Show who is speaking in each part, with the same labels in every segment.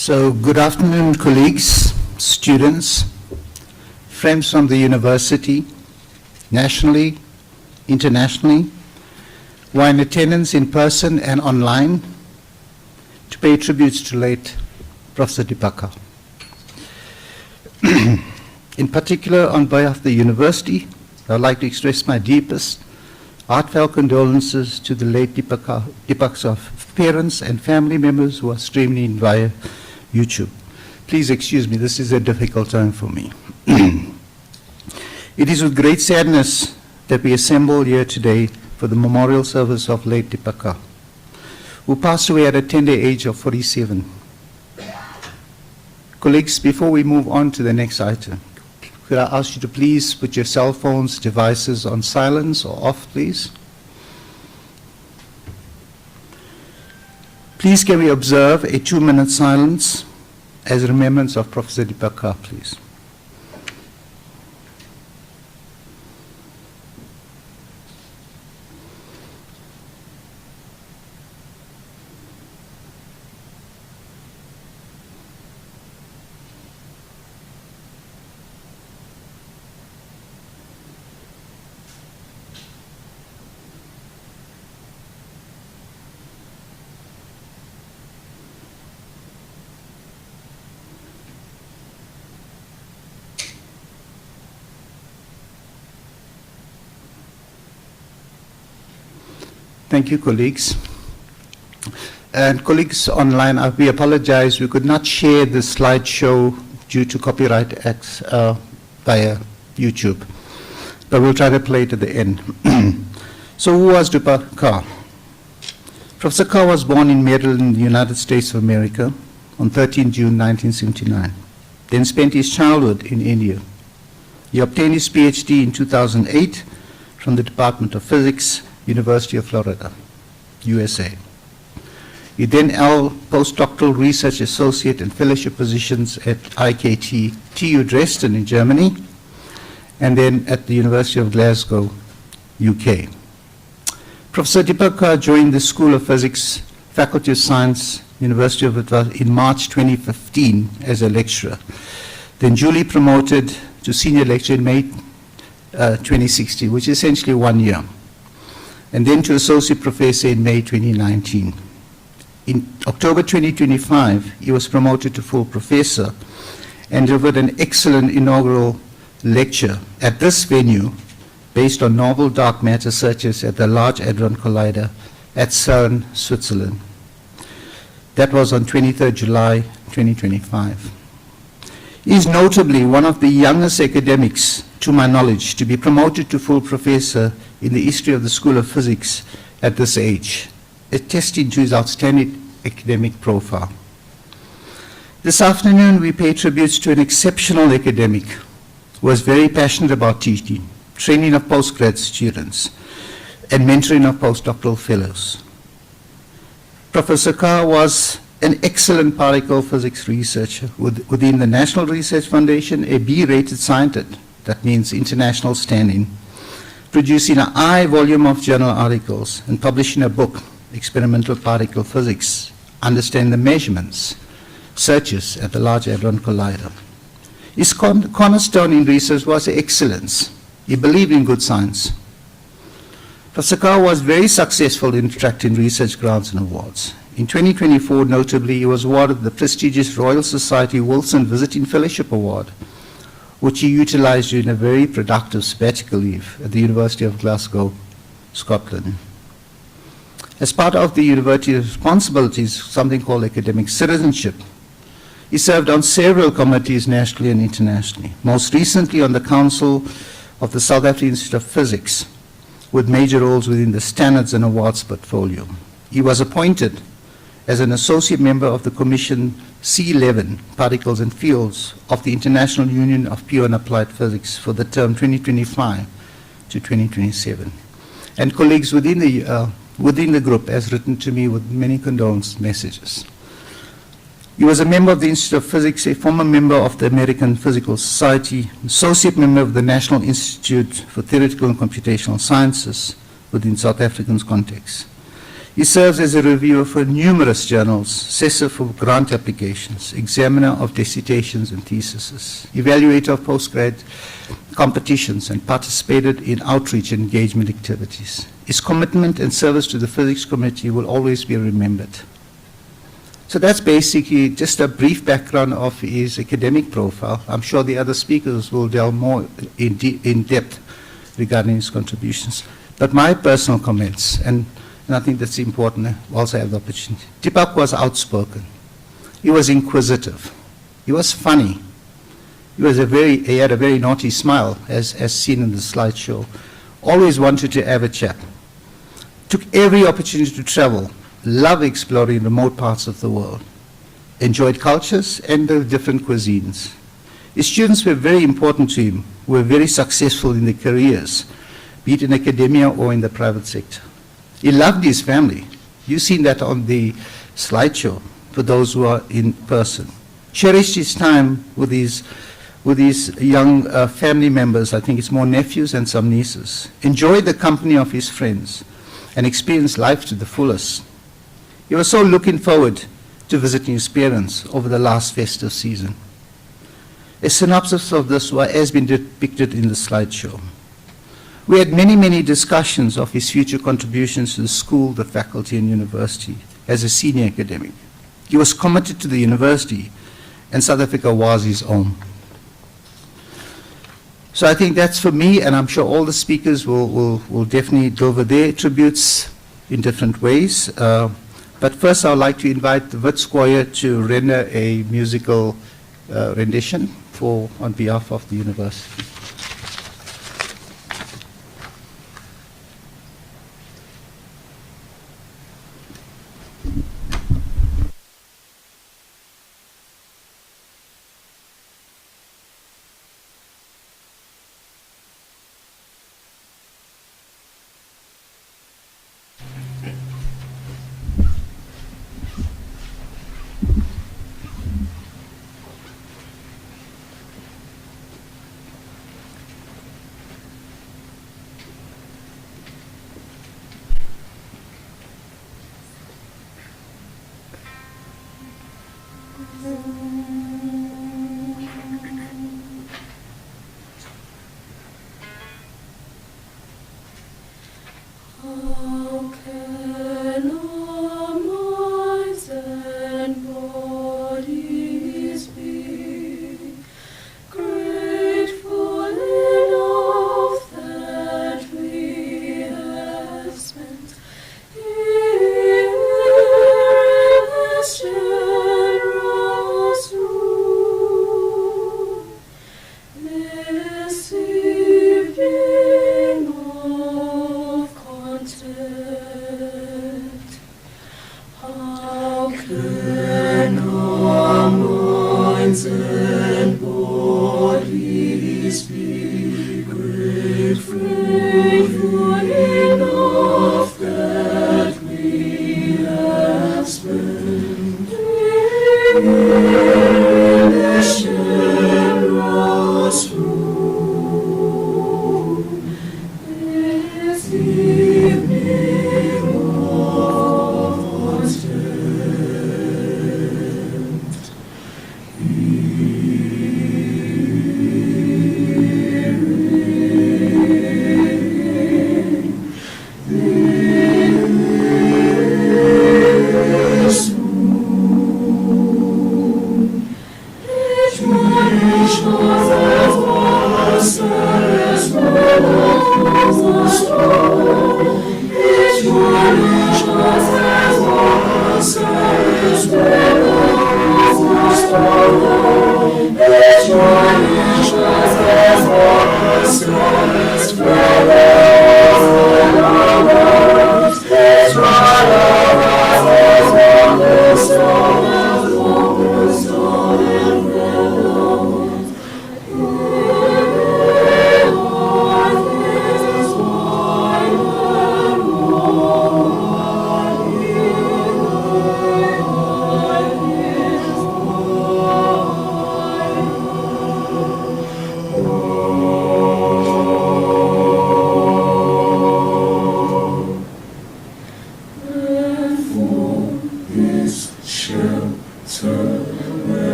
Speaker 1: So, good afternoon, colleagues, students, friends from the university, nationally, internationally, who are in attendance in person and online to pay tributes to late Prof Deepak. In particular, on behalf of the university, I would like to express my deepest, heartfelt condolences to the late Deepak's parents and family members who are streaming in via YouTube. Please excuse me, this is a difficult time for me. It is with great sadness that we assemble here today for the memorial service of late Deepak, who passed away at a tender age of 47. Colleagues, before we move on to the next item, could I ask you to please put your cell phones, devices on silence or off, please? Please can we observe a 2-minute silence as a remembrance of Professor Deepak, please. Thank you, colleagues. And colleagues online, we apologize. We could not share the slideshow due to copyright acts via YouTube, but we'll try to play it at the end. So who was Deepak Kar? Professor Kar was born in Maryland, United States of America on 13 June 1979, then spent his childhood in India. He obtained his PhD in 2008 from the Department of Physics, University of Florida, USA. He then held postdoctoral research associate and fellowship positions at IKT, TU Dresden in Germany, and then at the University of Glasgow, UK. Professor Deepak joined the School of Physics, Faculty of Science, University of Florida in March 2015 as a lecturer, then duly promoted to senior lecturer in May 2016, which is essentially 1 year, and then to associate professor in May 2019. In October 2025, he was promoted to full professor and delivered an excellent inaugural lecture at this venue based on novel dark matter searches at the Large Hadron Collider at CERN, Switzerland. That was on 23rd July 2025. He is notably one of the youngest academics, to my knowledge, to be promoted to full professor in the history of the School of Physics at this age, attesting to his outstanding academic profile. This afternoon, we pay tributes to an exceptional academic who was very passionate about teaching, training of postgrad students, and mentoring of postdoctoral fellows. Professor Kar was an excellent particle physics researcher within the National Research Foundation, a B-rated scientist, that means international standing, producing a high volume of journal articles and publishing a book, Experimental Particle Physics, Understand the Measurements, Searches at the Large Hadron Collider. His cornerstone in research was excellence. He believed in good science. Professor Kar was very successful in attracting research grants and awards. In 2024, notably, he was awarded the prestigious Royal Society Wilson Visiting Fellowship Award, which he utilized during a very productive sabbatical leave at the University of Glasgow, Scotland. As part of the university's responsibilities, something called academic citizenship, he served on several committees nationally and internationally, most recently on the Council of the South African Institute of Physics, with major roles within the standards and awards portfolio. He was appointed as an associate member of the Commission C11, Particles and Fields, of the International Union of Pure and Applied Physics for the term 2025 to 2027. And colleagues within the group has written to me with many condolence messages. He was a member of the Institute of Physics, a former member of the American Physical Society, associate member of the National Institute for Theoretical and Computational Sciences within South African context. He serves as a reviewer for numerous journals, assessor for grant applications, examiner of dissertations and theses, evaluator of postgrad competitions, and participated in outreach and engagement activities. His commitment and service to the physics committee will always be remembered. So that's basically just a brief background of his academic profile. I'm sure the other speakers will delve more in depth regarding his contributions. But my personal comments, and I think that's important whilst I have the opportunity. Deepak was outspoken. He was inquisitive. He was funny. He had a very naughty smile, as seen in the slideshow. Always wanted to have a chat. Took every opportunity to travel. Loved exploring remote parts of the world. Enjoyed cultures and the different cuisines. His students were very important to him, were very successful in their careers, be it in academia or in the private sector. He loved his family. You've seen that on the slideshow for those who are in person. Cherished his time with his young family members. I think it's more nephews and some nieces. Enjoyed the company of his friends and experienced life to the fullest. He was so looking forward to visiting his parents over the last festive season. A synopsis of this has been depicted in the slideshow. We had many, many discussions of his future contributions to the school, the faculty, and university as a senior academic. He was committed to the university, and South Africa was his home. So I think that's for me, and I'm sure all the speakers will definitely deliver their tributes in different ways. But first, I would like to invite the Wits Choir to render a musical rendition on behalf of the university.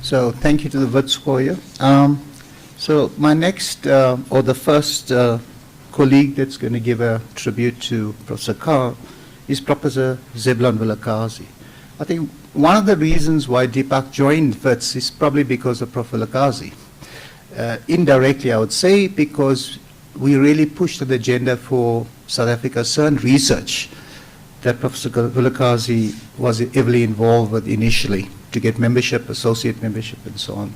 Speaker 1: So thank you to the Wits Warrior. So my next, or the first colleague that's going to give a tribute to Professor Carr is Professor Zebulon Vilakazi. I think one of the reasons why Deepak joined Wits is probably because of Prof. Vilakazi. Indirectly, I would say, because we really pushed the agenda for South Africa's CERN research that Professor Vilakazi was heavily involved with initially, to get membership, associate membership, and so on.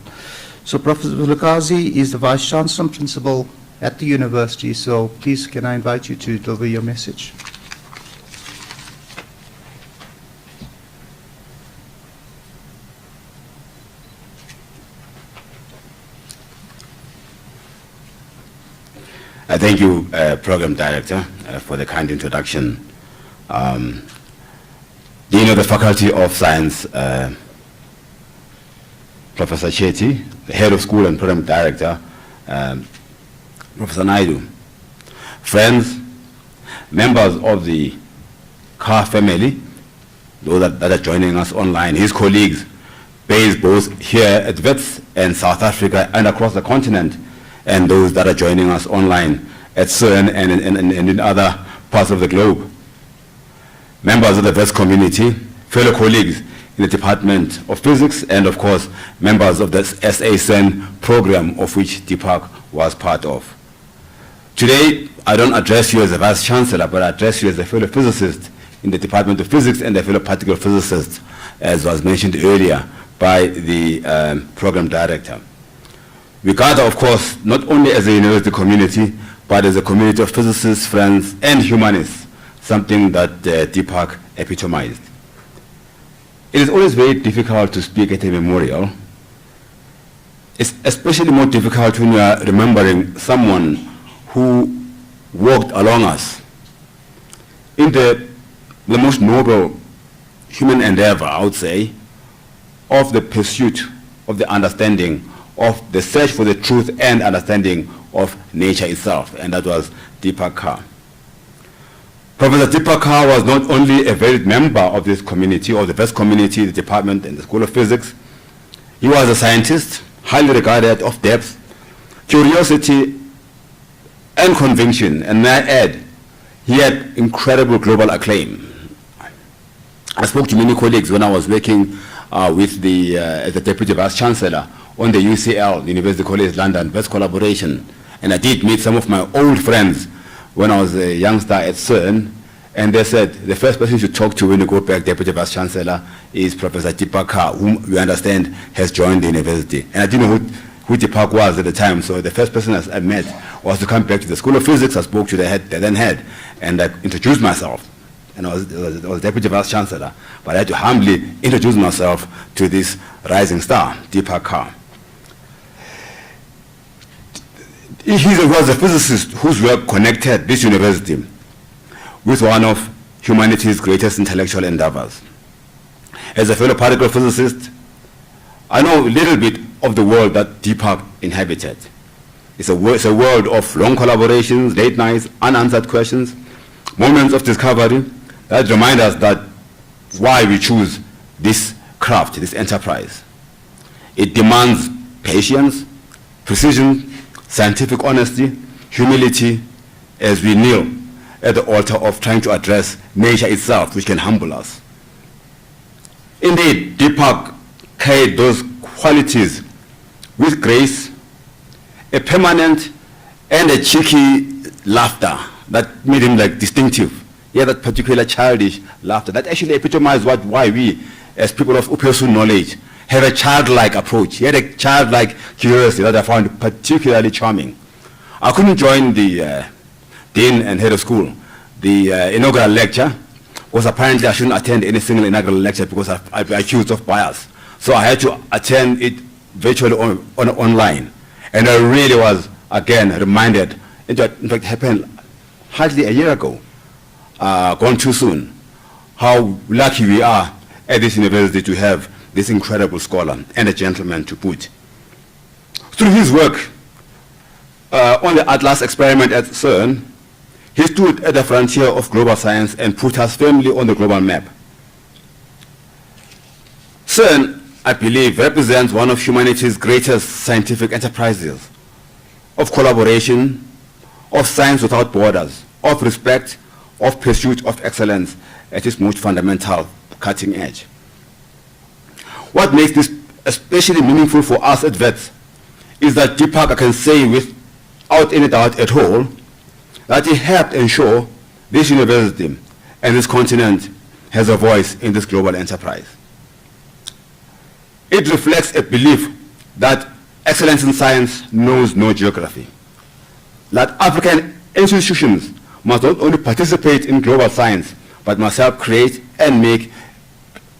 Speaker 1: So Professor Vilakazi is the Vice Chancellor and Principal at the university, so please can I invite you to deliver your message.
Speaker 2: Thank you, Program Director, for the kind introduction. Dean of the Faculty of Science, Professor Chetty, the Head of School and Program Director, Professor Naidu, friends, members of the Carr family, those that are joining us online, his colleagues based both here at WITS and South Africa and across the continent, and those that are joining us online at CERN and in other parts of the globe. Members of the WITS community, fellow colleagues in the Department of Physics, and of course, members of the SA-CERN program of which Deepak was part of. Today, I don't address you as a Vice Chancellor, but I address you as a fellow physicist in the Department of Physics and a fellow particle physicist, as was mentioned earlier by the Program Director. We gather, of course, not only as a university community, but as a community of physicists, friends, and humanists, something that Deepak epitomized. It is always very difficult to speak at a memorial. It's especially more difficult when you are remembering someone who walked along us in the most noble human endeavor, I would say, of the pursuit of the understanding of the search for the truth and understanding of nature itself, and that was Deepak Carr. Professor Deepak Carr was not only a valued member of this community, or the best community, the department and the School of Physics. He was a scientist, highly regarded, of depth, curiosity, and conviction, and may I add, he had incredible global acclaim. I spoke to many colleagues when I was working with as the Deputy Vice Chancellor on the UCL, University College London, best collaboration, and I did meet some of my old friends when I was a youngster at CERN, and they said the first person you should talk to when you go back Deputy Vice Chancellor is Professor Deepak Carr, whom we understand has joined the university. And I didn't know who Deepak was at the time, so the first person I met was to come back to the School of Physics. I spoke to the then head, and I introduced myself. And I was Deputy Vice Chancellor, but I had to humbly introduce myself to this rising star, Deepak Carr. He was a physicist whose work connected this university with one of humanity's greatest intellectual endeavors. As a fellow particle physicist, I know a little bit of the world that Deepak inhabited. It's a world of long collaborations, late nights, unanswered questions, moments of discovery that remind us that why we choose this craft, this enterprise. It demands patience, precision, scientific honesty, humility, as we kneel at the altar of trying to address nature itself, which can humble us. Indeed, Deepak carried those qualities with grace, a permanent and a cheeky laughter that made him like distinctive. He had that particular childish laughter that actually epitomized why we, as people of Upesu knowledge, have a childlike approach. He had a childlike curiosity that I found particularly charming. I couldn't join the dean and head of school, the inaugural lecture, because apparently I shouldn't attend any single inaugural lecture because I'd be accused of bias. So I had to attend it virtually online. And I really was, again, reminded, in fact, it happened hardly a year ago, gone too soon, how lucky we are at this university to have this incredible scholar and a gentleman to boot. Through his work on the Atlas experiment at CERN, he stood at the frontier of global science and put us firmly on the global map. CERN, I believe, represents one of humanity's greatest scientific enterprises, of collaboration, of science without borders, of respect, of pursuit of excellence at its most fundamental cutting edge. What makes this especially meaningful for us at WITS is that Deepak, I can say without any doubt at all, that he helped ensure this university and this continent has a voice in this global enterprise. It reflects a belief that excellence in science knows no geography, that African institutions must not only participate in global science, but must help create and make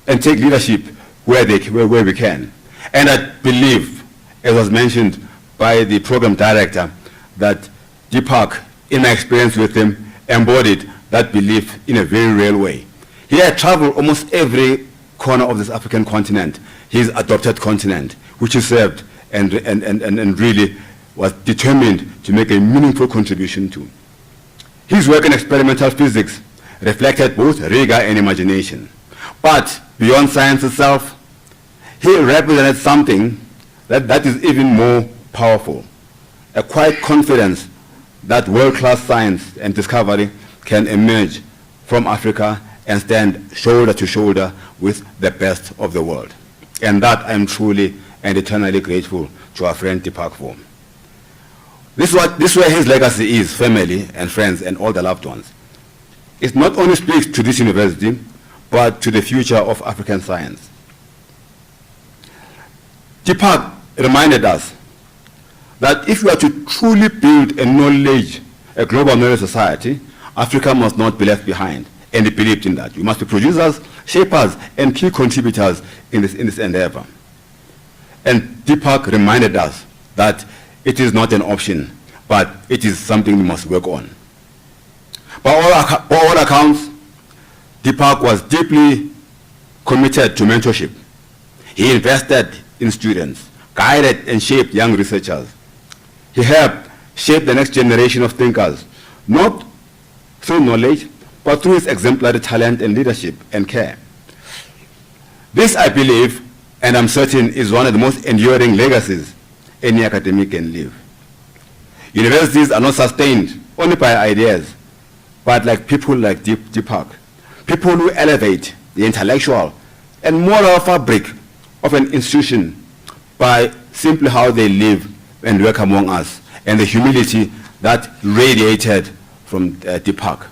Speaker 2: and take leadership where we can. And I believe, as was mentioned by the program director, that Deepak, in my experience with him, embodied that belief in a very real way. He had traveled almost every corner of this African continent, his adopted continent, which he served and really was determined to make a meaningful contribution to. His work in experimental physics reflected both rigor and imagination. But beyond science itself, he represented something that is even more powerful, a quiet confidence that world-class science and discovery can emerge from Africa and stand shoulder to shoulder with the best of the world. And that I'm truly and eternally grateful to our friend Deepak for. This is where his legacy is, family and friends and all the loved ones. It not only speaks to this university, but to the future of African science. Deepak reminded us that if we are to truly build a global knowledge society, Africa must not be left behind. And he believed in that. We must be producers, shapers, and key contributors in this endeavor. And Deepak reminded us that it is not an option, but it is something we must work on. By all accounts, Deepak was deeply committed to mentorship. He invested in students, guided and shaped young researchers. He helped shape the next generation of thinkers, not through knowledge, but through his exemplary talent and leadership and care. This, I believe, and I'm certain, is one of the most enduring legacies any academic can leave. Universities are not sustained only by ideas, but like people like Deepak, people who elevate the intellectual and moral fabric of an institution by simply how they live and work among us, and the humility that radiated from Deepak,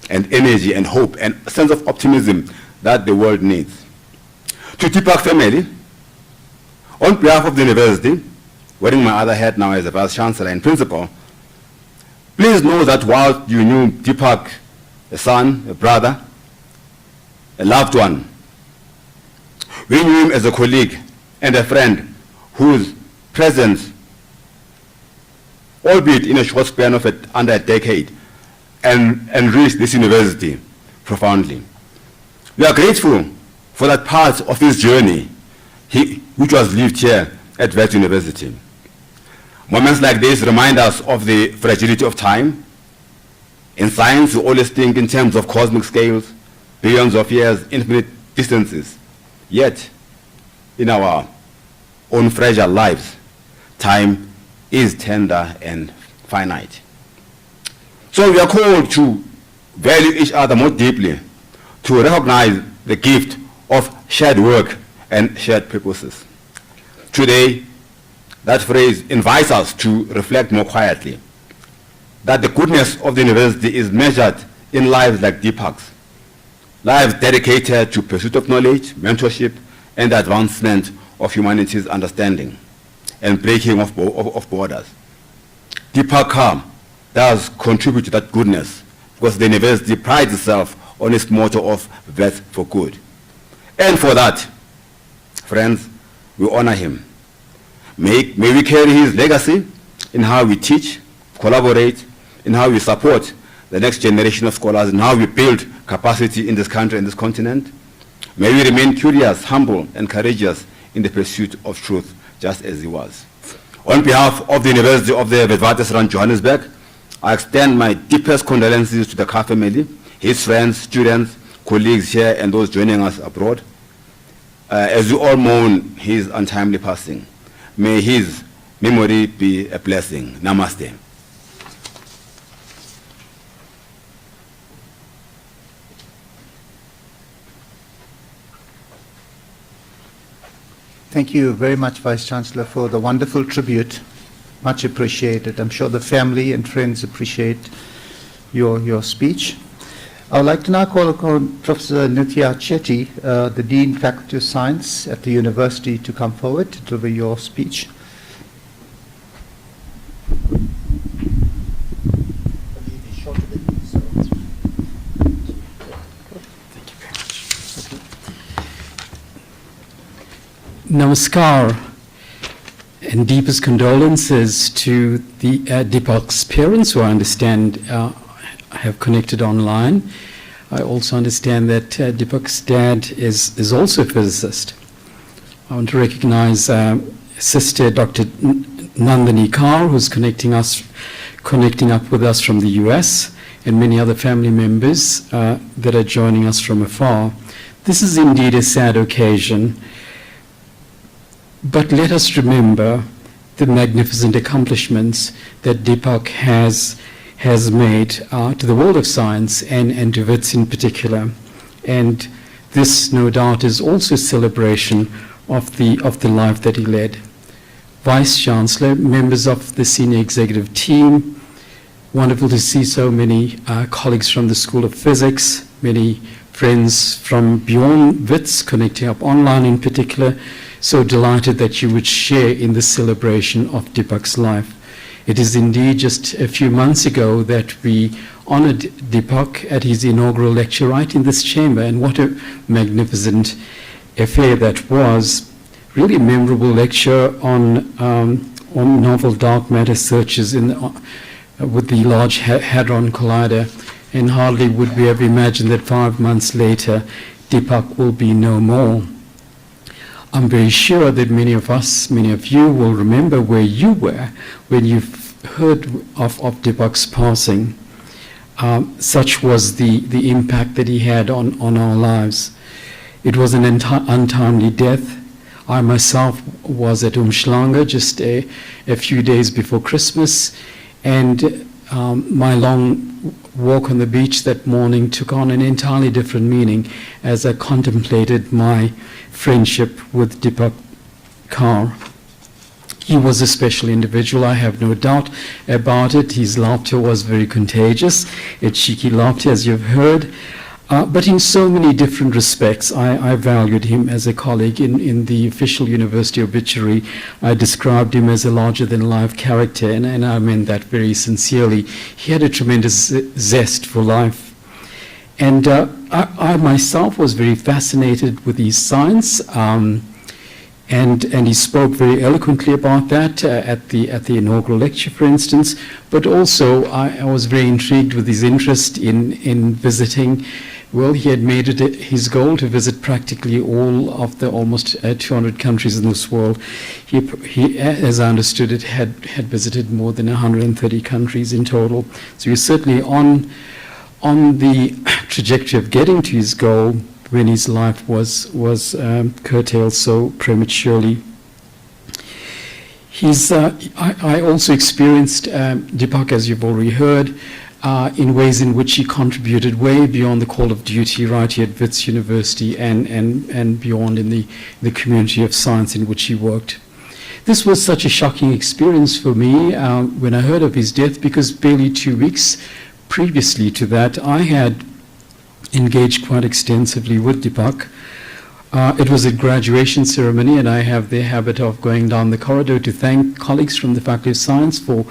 Speaker 2: and energy and hope and a sense of optimism that the world needs. To Deepak family, on behalf of the university, wearing my other hat now as a vice chancellor and principal, please know that while you knew Deepak, a son, a brother, a loved one, we knew him as a colleague and a friend whose presence, albeit in a short span of under a decade, enriched this university profoundly. We are grateful for that part of his journey, which was lived here at Wits University. Moments like this remind us of the fragility of time. In science, we always think in terms of cosmic scales, billions of years, infinite distances. Yet, in our own fragile lives, time is tender and finite. So we are called to value each other more deeply, to recognize the gift of shared work and shared purposes. Today, that phrase invites us to reflect more quietly, that the goodness of the university is measured in lives like Deepak's, lives dedicated to pursuit of knowledge, mentorship, and the advancement of humanity's understanding and breaking of borders. Deepak does contribute to that goodness because the university prides itself on its motto of Wits for Good. And for that, friends, we honor him. May we carry his legacy in how we teach, collaborate, in how we support the next generation of scholars, in how we build capacity in this country and this continent. May we remain curious, humble, and courageous in the pursuit of truth, just as he was. On behalf of the University of the Witwatersrand, Johannesburg, I extend my deepest condolences to the Carr family, his friends, students, colleagues here, and those joining us abroad, as we all mourn his untimely passing. May his memory be a blessing. Namaste.
Speaker 1: Thank you very much, Vice Chancellor, for the wonderful tribute. Much appreciated. I'm sure the family and friends appreciate your speech. I would like to now call upon Professor Nitya Chetty, the Dean, Faculty of Science at the University, to come forward to deliver your speech.
Speaker 3: Namaskar, And deepest condolences to the Deepak's parents, who I understand have connected online. I also understand that Deepak's dad is also a physicist. I want to recognize Sister Dr. Nandini Kaur, who's connecting up with us from the US, and many other family members that are joining us from afar. This is indeed a sad occasion, but let us remember the magnificent accomplishments that Deepak has made to the world of science and to WITS in particular. And this, no doubt, is also a celebration of the life that he led. Vice Chancellor, members of the senior executive team, wonderful to see so many colleagues from the School of Physics, many friends from beyond WITS connecting up online in particular. So delighted that you would share in the celebration of Deepak's life. It is indeed just a few months ago that we honored Deepak at his inaugural lecture right in this chamber, and what a magnificent affair that was. Really memorable lecture on novel dark matter searches with the Large Hadron Collider, and hardly would we have imagined that 5 months later Deepak will be no more. I'm very sure that many of us, many of you will remember where you were when you heard of Deepak's passing. Such was the impact that he had on our lives. It was an untimely death. I myself was at Umhlanga just a few days before Christmas, and my long walk on the beach that morning took on an entirely different meaning as I contemplated my friendship with Deepak Kaur. He was a special individual, I have no doubt about it. His laughter was very contagious, a cheeky laughter, as you've heard. But in so many different respects, I valued him as a colleague. In the official university obituary, I described him as a larger-than-life character, and I meant that very sincerely. He had a tremendous zest for life. And I myself was very fascinated with his science, and he spoke very eloquently about that at the inaugural lecture, for instance. But also, I was very intrigued with his interest in visiting. Well, he had made it his goal to visit practically all of the almost 200 countries in this world. He, as I understood it, had visited more than 130 countries in total. So he was certainly on the trajectory of getting to his goal when his life was curtailed so prematurely. I also experienced Deepak, as you've already heard, in ways in which he contributed way beyond the call of duty right here at WITS University and beyond in the community of science in which he worked. This was such a shocking experience for me when I heard of his death, because barely 2 weeks previously to that, I had engaged quite extensively with Deepak. It was a graduation ceremony, and I have the habit of going down the corridor to thank colleagues from the Faculty of Science for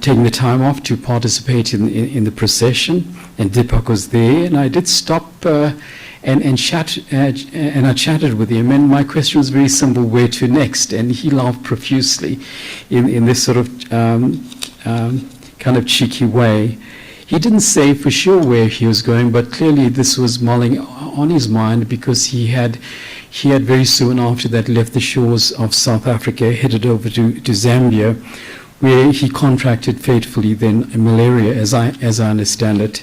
Speaker 3: taking the time off to participate in the procession, and Deepak was there, and I did stop and I chatted with him, and my question was very simple: where to next? And he laughed profusely in this sort of kind of cheeky way. He didn't say for sure where he was going, but clearly this was mulling on his mind, because he had very soon after that left the shores of South Africa, headed over to Zambia, where he contracted fatefully then malaria, as I understand it.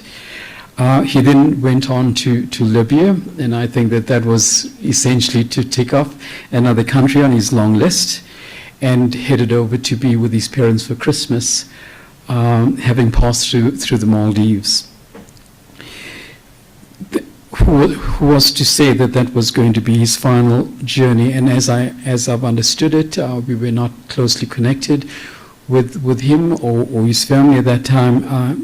Speaker 3: He then went on to Libya, and I think that was essentially to tick off another country on his long list, and headed over to be with his parents for Christmas, having passed through the Maldives. Who was to say that was going to be his final journey? And as I've understood it, we were not closely connected with him or his family at that time.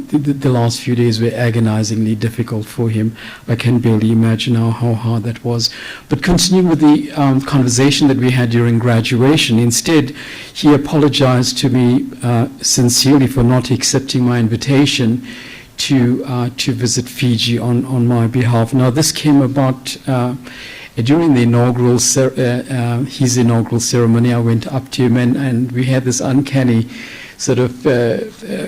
Speaker 3: The last few days were agonizingly difficult for him. I can barely imagine how hard that was. But continuing with the conversation that we had during graduation, instead he apologized to me sincerely for not accepting my invitation to visit Fiji on my behalf. Now, this came about during the his inaugural ceremony, I went up to him and we had this uncanny sort of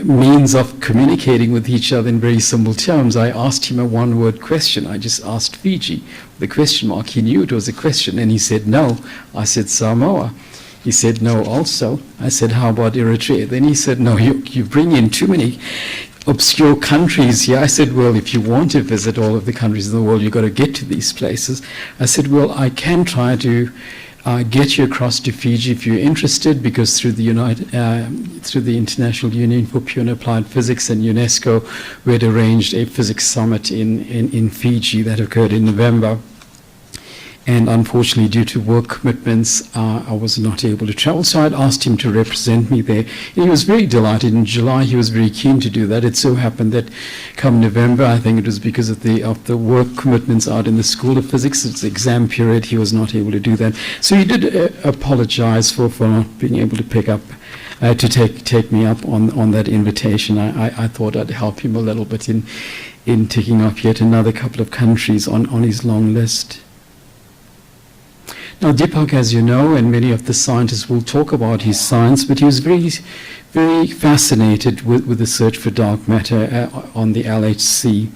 Speaker 3: means of communicating with each other in very simple terms. I asked him a one-word question. I just asked Fiji, the question mark. He knew it was a question, and he said no. I said Samoa. He said no also. I said, how about Eritrea? Then he said, no, you bring in too many obscure countries here. I said, well, if you want to visit all of the countries in the world, you've got to get to these places. I said, well, I can try to get you across to Fiji if you're interested, because through the International Union for Pure and Applied Physics and UNESCO, we had arranged a physics summit in Fiji that occurred in November. And unfortunately, due to work commitments, I was not able to travel. So I'd asked him to represent me there. And he was very delighted. In July, he was very keen to do that. It so happened that come November, I think it was because of the work commitments out in the School of Physics, it's exam period, he was not able to do that. So he did apologize for not being able to pick up, to take me up on that invitation. I thought I'd help him a little bit in ticking off yet another couple of countries on his long list. Now, Deepak, as you know, and many of the scientists will talk about his science, but he was very, very fascinated with the search for dark matter on the LHC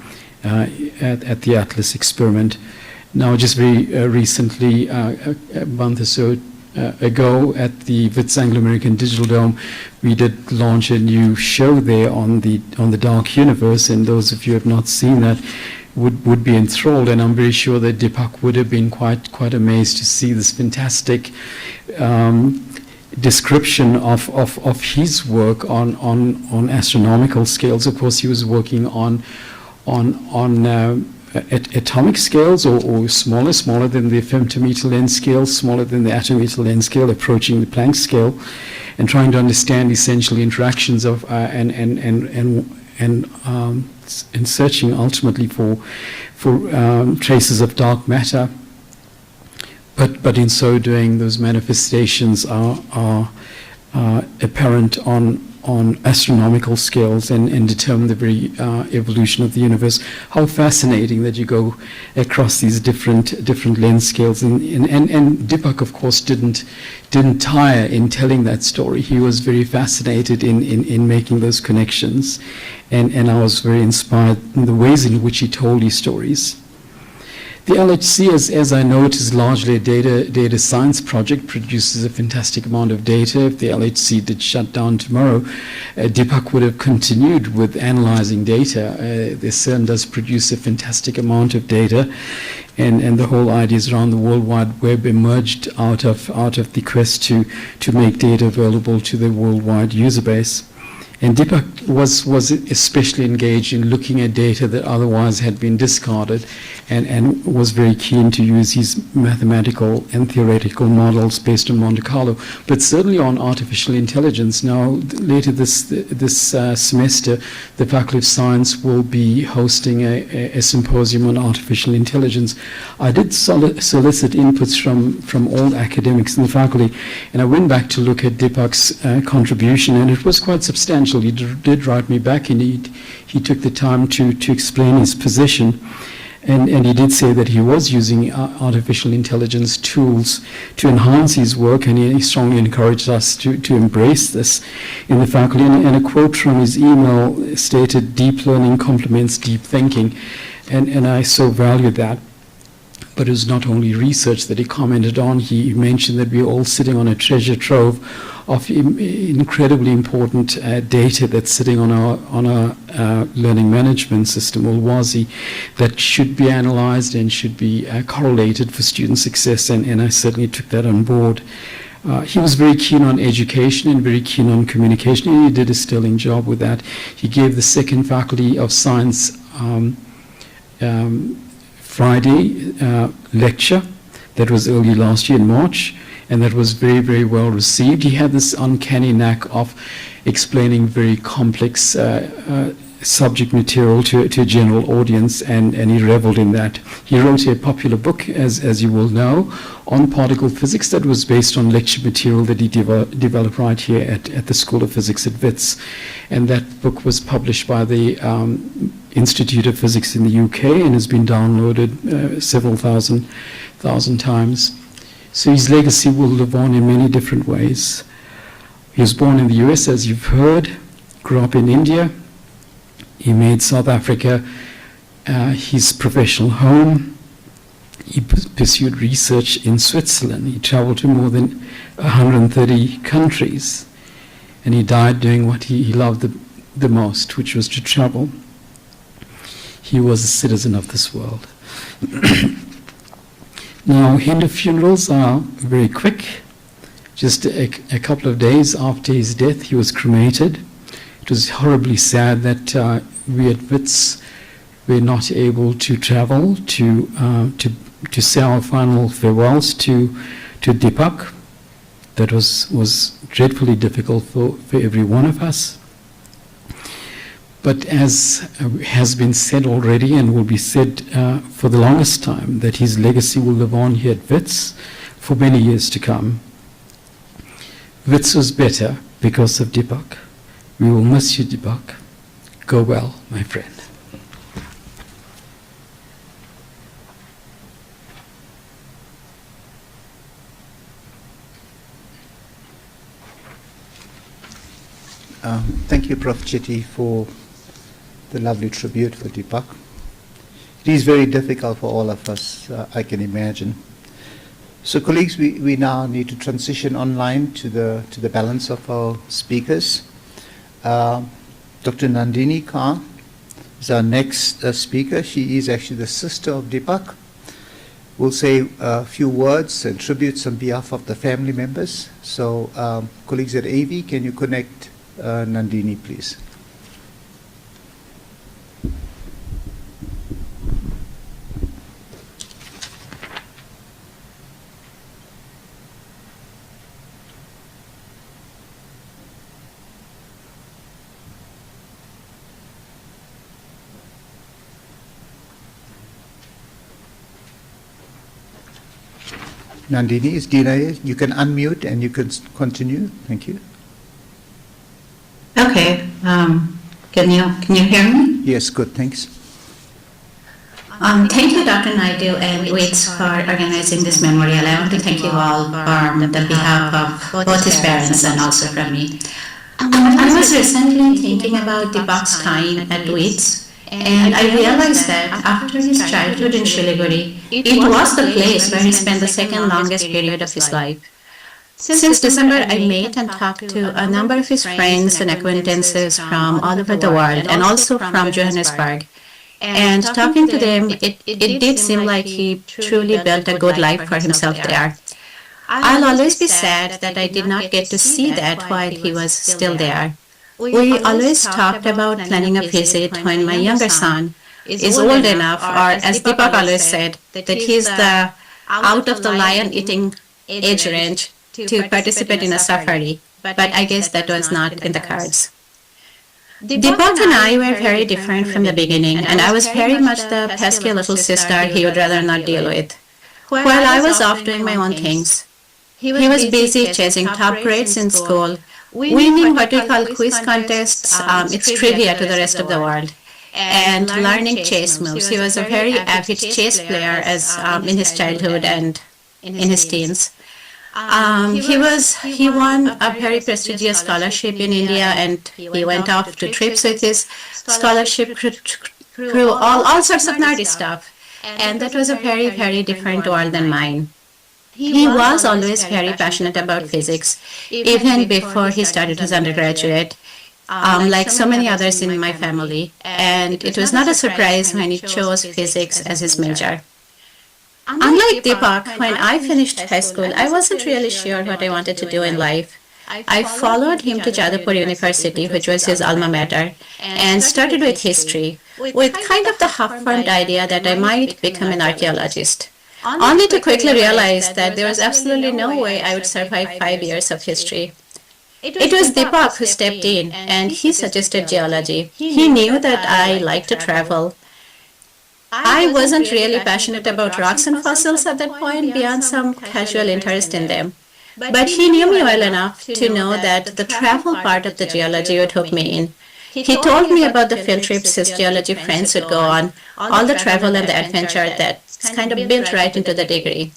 Speaker 3: at the Atlas experiment. Now, just very recently, a month or so ago at the WITS Anglo-American Digital Dome, we did launch a new show there on the dark universe, and those of you who have not seen that would be enthralled, and I'm very sure that Deepak would have been quite amazed to see this fantastic description of his work on astronomical scales. Of course, he was working on atomic scales, or smaller than the femtometer length scale, smaller than the atometer length scale, approaching the Planck scale, and trying to understand essential interactions of and searching ultimately for traces of dark matter. But in so doing, those manifestations are apparent on astronomical scales and determine the very evolution of the universe. How fascinating that you go across these different length scales. And Deepak, of course, didn't tire in telling that story. He was very fascinated in making those connections. And I was very inspired in the ways in which he told his stories. The LHC, as I know it, is largely a data science project, produces a fantastic amount of data. If the LHC did shut down tomorrow, Deepak would have continued with analyzing data. The CERN does produce a fantastic amount of data, and the whole ideas around the World Wide Web emerged out of the quest to make data available to the worldwide user base. And Deepak was especially engaged in looking at data that otherwise had been discarded, and was very keen to use his mathematical and theoretical models based on Monte Carlo, but certainly on artificial intelligence. Now, later this semester, the Faculty of Science will be hosting a symposium on artificial intelligence. I did solicit inputs from all academics in the faculty, and I went back to look at Deepak's contribution, and it was quite substantial. He did write me back, and he took the time to explain his position. And he did say that he was using artificial intelligence tools to enhance his work, and he strongly encouraged us to embrace this in the faculty. And a quote from his email stated, "Deep learning complements deep thinking," and I so value that. But it was not only research that he commented on. He mentioned that we're all sitting on a treasure trove of incredibly important data that's sitting on our learning management system, or WASI, that should be analyzed and should be correlated for student success, and I certainly took that on board. He was very keen on education and very keen on communication, and he did a sterling job with that. He gave the second Faculty of Science Friday lecture that was early last year in March, and that was very, very well received. He had this uncanny knack of explaining very complex subject material to a general audience, and he reveled in that. He wrote a popular book, as you will know, on particle physics that was based on lecture material that he developed right here at the School of Physics at WITS. And that book was published by the Institute of Physics in the UK and has been downloaded several thousand times. So his legacy will live on in many different ways. He was born in the US, as you've heard, grew up in India. He made South Africa his professional home. He pursued research in Switzerland. He traveled to more than 130 countries. And he died doing what he loved the most, which was to travel. He was a citizen of this world. Now, Hindu funerals are very quick. Just a couple of days after his death, he was cremated. It was horribly sad that we at WITS were not able to travel to say our final farewells to Deepak. That was dreadfully difficult for every one of us. But as has been said already and will be said for the longest time, that his legacy will live on here at WITS for many years to come. WITS was better because of Deepak. We will miss you, Deepak. Go well, my friend.
Speaker 1: Thank you, Prof. Chitty, for the lovely tribute for Deepak. It is very difficult for all of us, I can imagine. So, colleagues, we now need to transition online to the balance of our speakers. Dr. Nandini Khan is our next speaker. She is actually the sister of Deepak. We'll say a few words and tributes on behalf of the family members. So, colleagues at AV, can you connect Nandini, please? Nandini, is Dina here? You can unmute and you can continue. Thank you.
Speaker 4: Okay. Can you hear me?
Speaker 1: Yes, good. Thanks.
Speaker 4: Thank you, Dr. Naidu and WITS, for organizing this memorial. I want to thank you all on the behalf of both his parents and also from me. I was recently thinking about Deepak's time at WITS, and I realized that after his childhood in Siliguri, it was the place where he spent the second longest period of his life. Since December, I met and talked to a number of his friends and acquaintances from all over the world and also from Johannesburg. And talking to them, it did seem like he truly built a good life for himself there. I'll always be sad that I did not get to see that while he was still there. We always talked about planning a visit when my younger son is old enough, or as Deepak always said, that he's the out of the lion-eating age range to participate in a safari, but I guess that was not in the cards. Deepak and I were very different from the beginning, and I was very much the pesky little sister he would rather not deal with. While I was off doing my own things, he was busy chasing top grades in school, winning what we call quiz contests, it's trivia to the rest of the world, and learning chess moves. He was a very avid chess player as in his childhood and in his teens. He won a very prestigious scholarship in India, and he went off to trips with his scholarship crew, all sorts of nerdy stuff. And that was a very, very different world than mine. He was always very passionate about physics, even before he started his undergraduate, like so many others in my family. And it was not a surprise when he chose physics as his major. Unlike Deepak, when I finished high school, I wasn't really sure what I wanted to do in life. I followed him to Jadavpur University, which was his alma mater, and started with history, with kind of the half-formed idea that I might become an archaeologist, only to quickly realize that there was absolutely no way I would survive 5 years of history. It was Deepak who stepped in and he suggested geology. He knew that I liked to travel. I wasn't really passionate about rocks and fossils at that point beyond some casual interest in them. But he knew me well enough to know that the travel part of the geology would hook me in. He told me about the field trips his geology friends would go on, all the travel and the adventure that's kind of built right into the degree.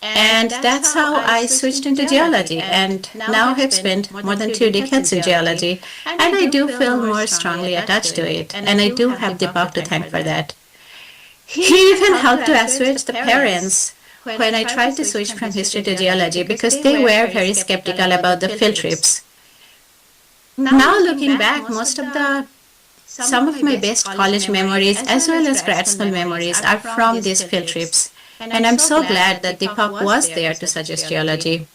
Speaker 4: And that's how I switched into geology, and now I've spent more than 2 decades in geology, and I do feel more strongly attached to it, and I do have Deepak to thank for that. He even helped to assuage the parents when I tried to switch from history to geology because they were very skeptical about the field trips. Now looking back, some of my best college memories as well as grad school memories are from these field trips. And I'm so glad that Deepak was there to suggest geology.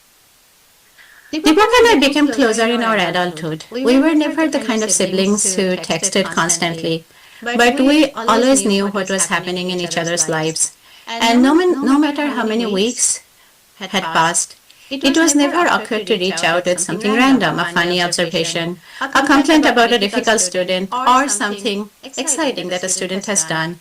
Speaker 4: Deepak and I became closer in our adulthood. We were never the kind of siblings who texted constantly, but we always knew what was happening in each other's lives. And no matter how many weeks had passed, it was never awkward to reach out with something random, a funny observation, a complaint about a difficult student, or something exciting that a student has done,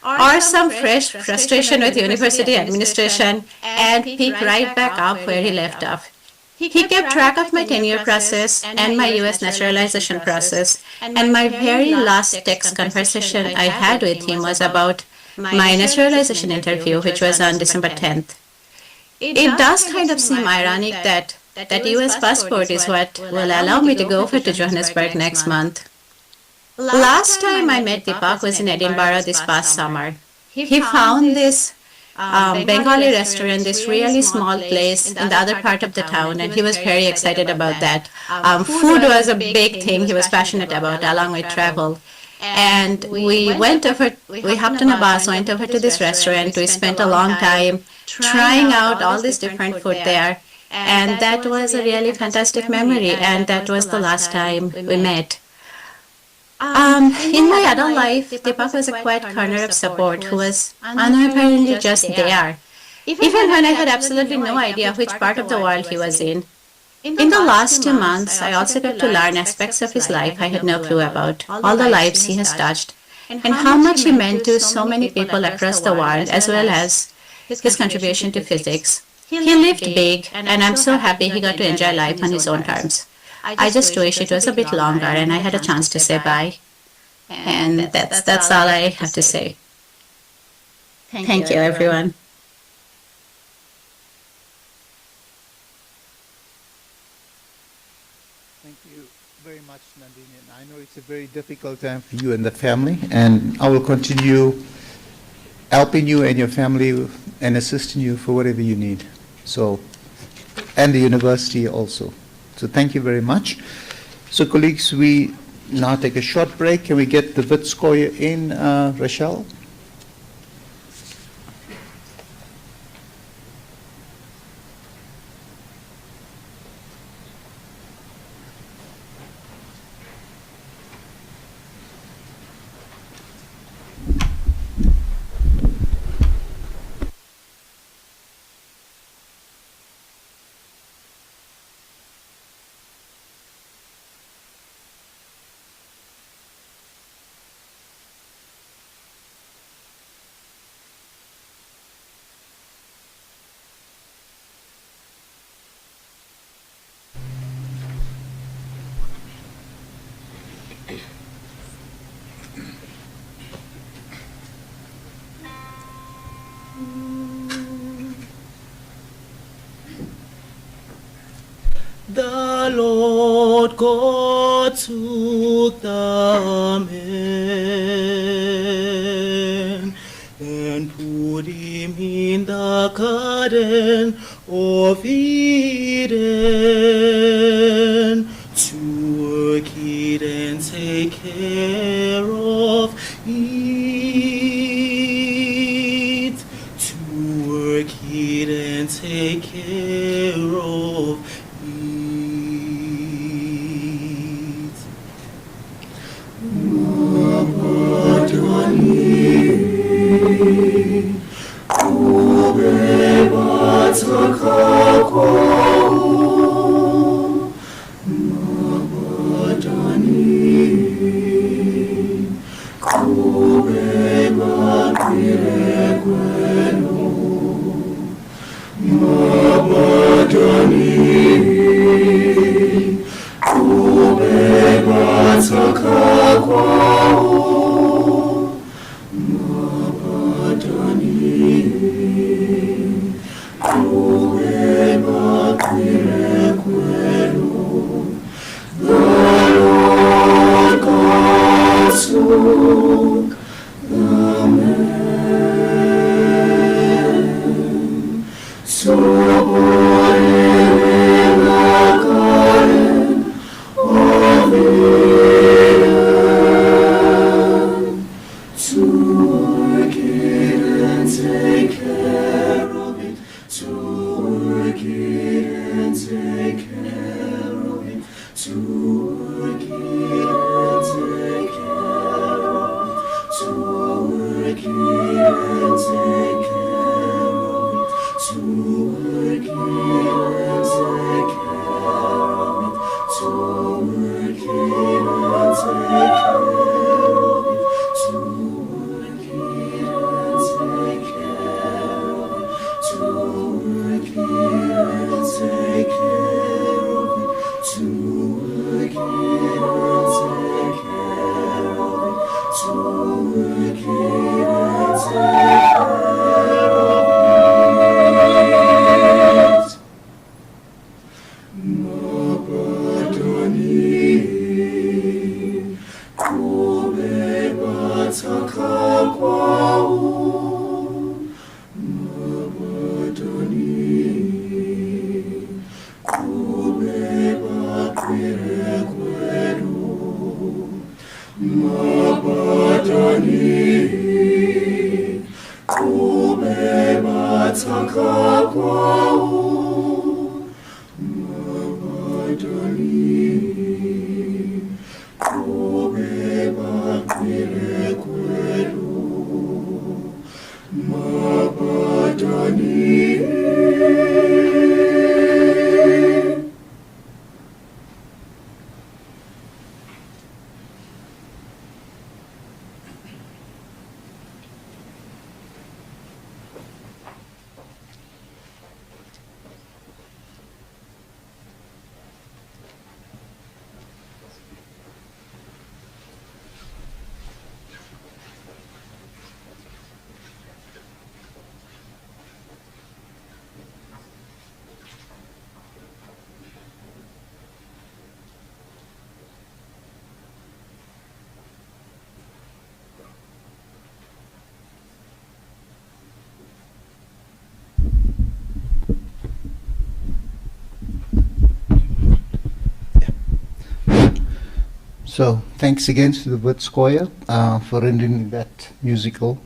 Speaker 4: or some fresh frustration with university administration, and pick right back up where he left off. He kept track of my tenure process and my US naturalization process, and my very last text conversation I had with him was about my naturalization interview, which was on December 10th. It does kind of seem ironic that US passport is what will allow me to go over to Johannesburg next month. Last time I met Deepak was in Edinburgh this past summer. He found this Bengali restaurant, this really small place in the other part of the town, and he was very excited about that. Food was a big thing he was passionate about, along with travel. And we hopped on a bus, went over to this restaurant. We spent a long time trying out all this different food there. And that was a really fantastic memory, and that was the last time we met. In my adult life, Deepak was a quiet corner of support who was unapparently just there, even when I had absolutely no idea which part of the world he was in. In the last 2 months, I also got to learn aspects of his life I had no clue about, all the lives he has touched, and how much he meant to so many people across the world, as well as his contribution to physics. He lived big, and I'm so happy he got to enjoy life on his own terms. I just wish it was a bit longer and I had a chance to say bye. And that's all I have to say. Thank you, everyone.
Speaker 1: Thank you very much, Nandini. And I know it's a very difficult time for you and the family, and I will continue helping you and your family and assisting you for whatever you need. So, and the university also. So thank you very much. So colleagues, we now take a short break. Can we get the Vitskoye in, Rachel?
Speaker 5: The Lord God took the man and put him in the garden of Eden to work it and take care of it, to work it and take care of it.
Speaker 1: So thanks again to the Wits Choir for rendering that musical.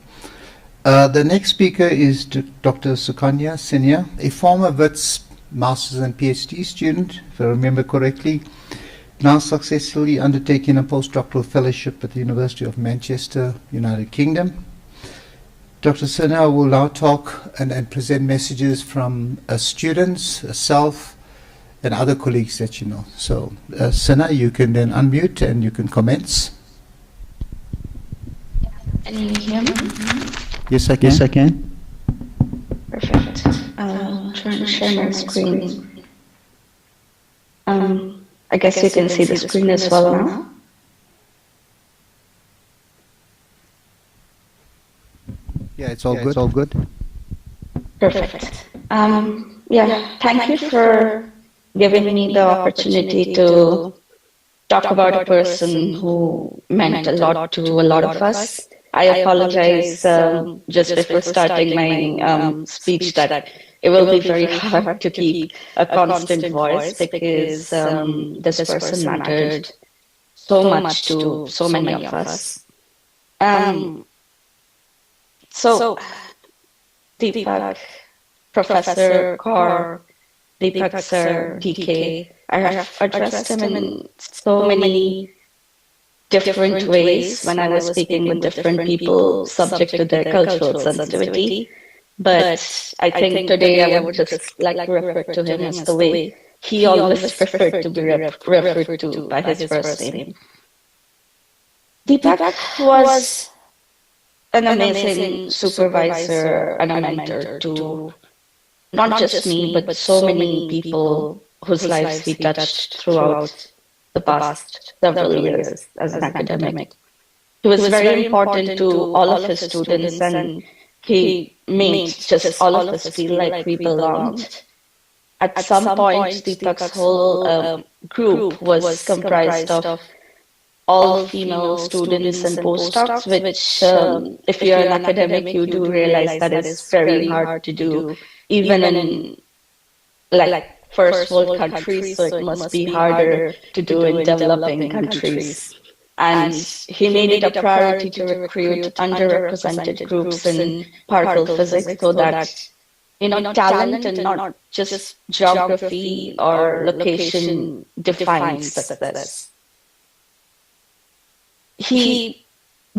Speaker 1: The next speaker is Dr. Sukanya Senior, a former Wits Masters and PhD student, if I remember correctly, now successfully undertaking a postdoctoral fellowship at the University of Manchester, United Kingdom. Dr. Senior will now talk and present messages from students, herself, and other colleagues that you know. So, Sana, you can then unmute and you can commence.
Speaker 6: Can you hear me?
Speaker 1: Yes, I can. Yes, I can.
Speaker 6: Perfect. I'll try and share my screen. I guess you can see the screen as well now.
Speaker 1: Yeah, it's all good. It's all good.
Speaker 6: Perfect. Yeah, thank you for giving me the opportunity to talk about a person who meant a lot to a lot of us. I apologize just before starting my speech that it will be very hard to keep a constant voice because this person mattered so much to so many of us. So, Deepak, Professor Kaur, Deepak Sir, DK, I have addressed him in so many different ways when I was speaking with different people subject to their cultural sensitivity. But I think today I would just like to refer to him as the way he always preferred to be referred to by his first name. Deepak was an amazing supervisor and a mentor to not just me, but so many people whose lives he touched throughout the past several years as an academic. He was very important to all of his students, and he made just all of us feel like we belonged. At some point, Deepak's whole group was comprised of all female students and postdocs, which, if you're an academic, you do realize that is very hard to do, even in like first world countries, so it must be harder to do in developing countries. And he made it a priority to recruit underrepresented groups in particle physics so that, talent and not just geography or location defines success. He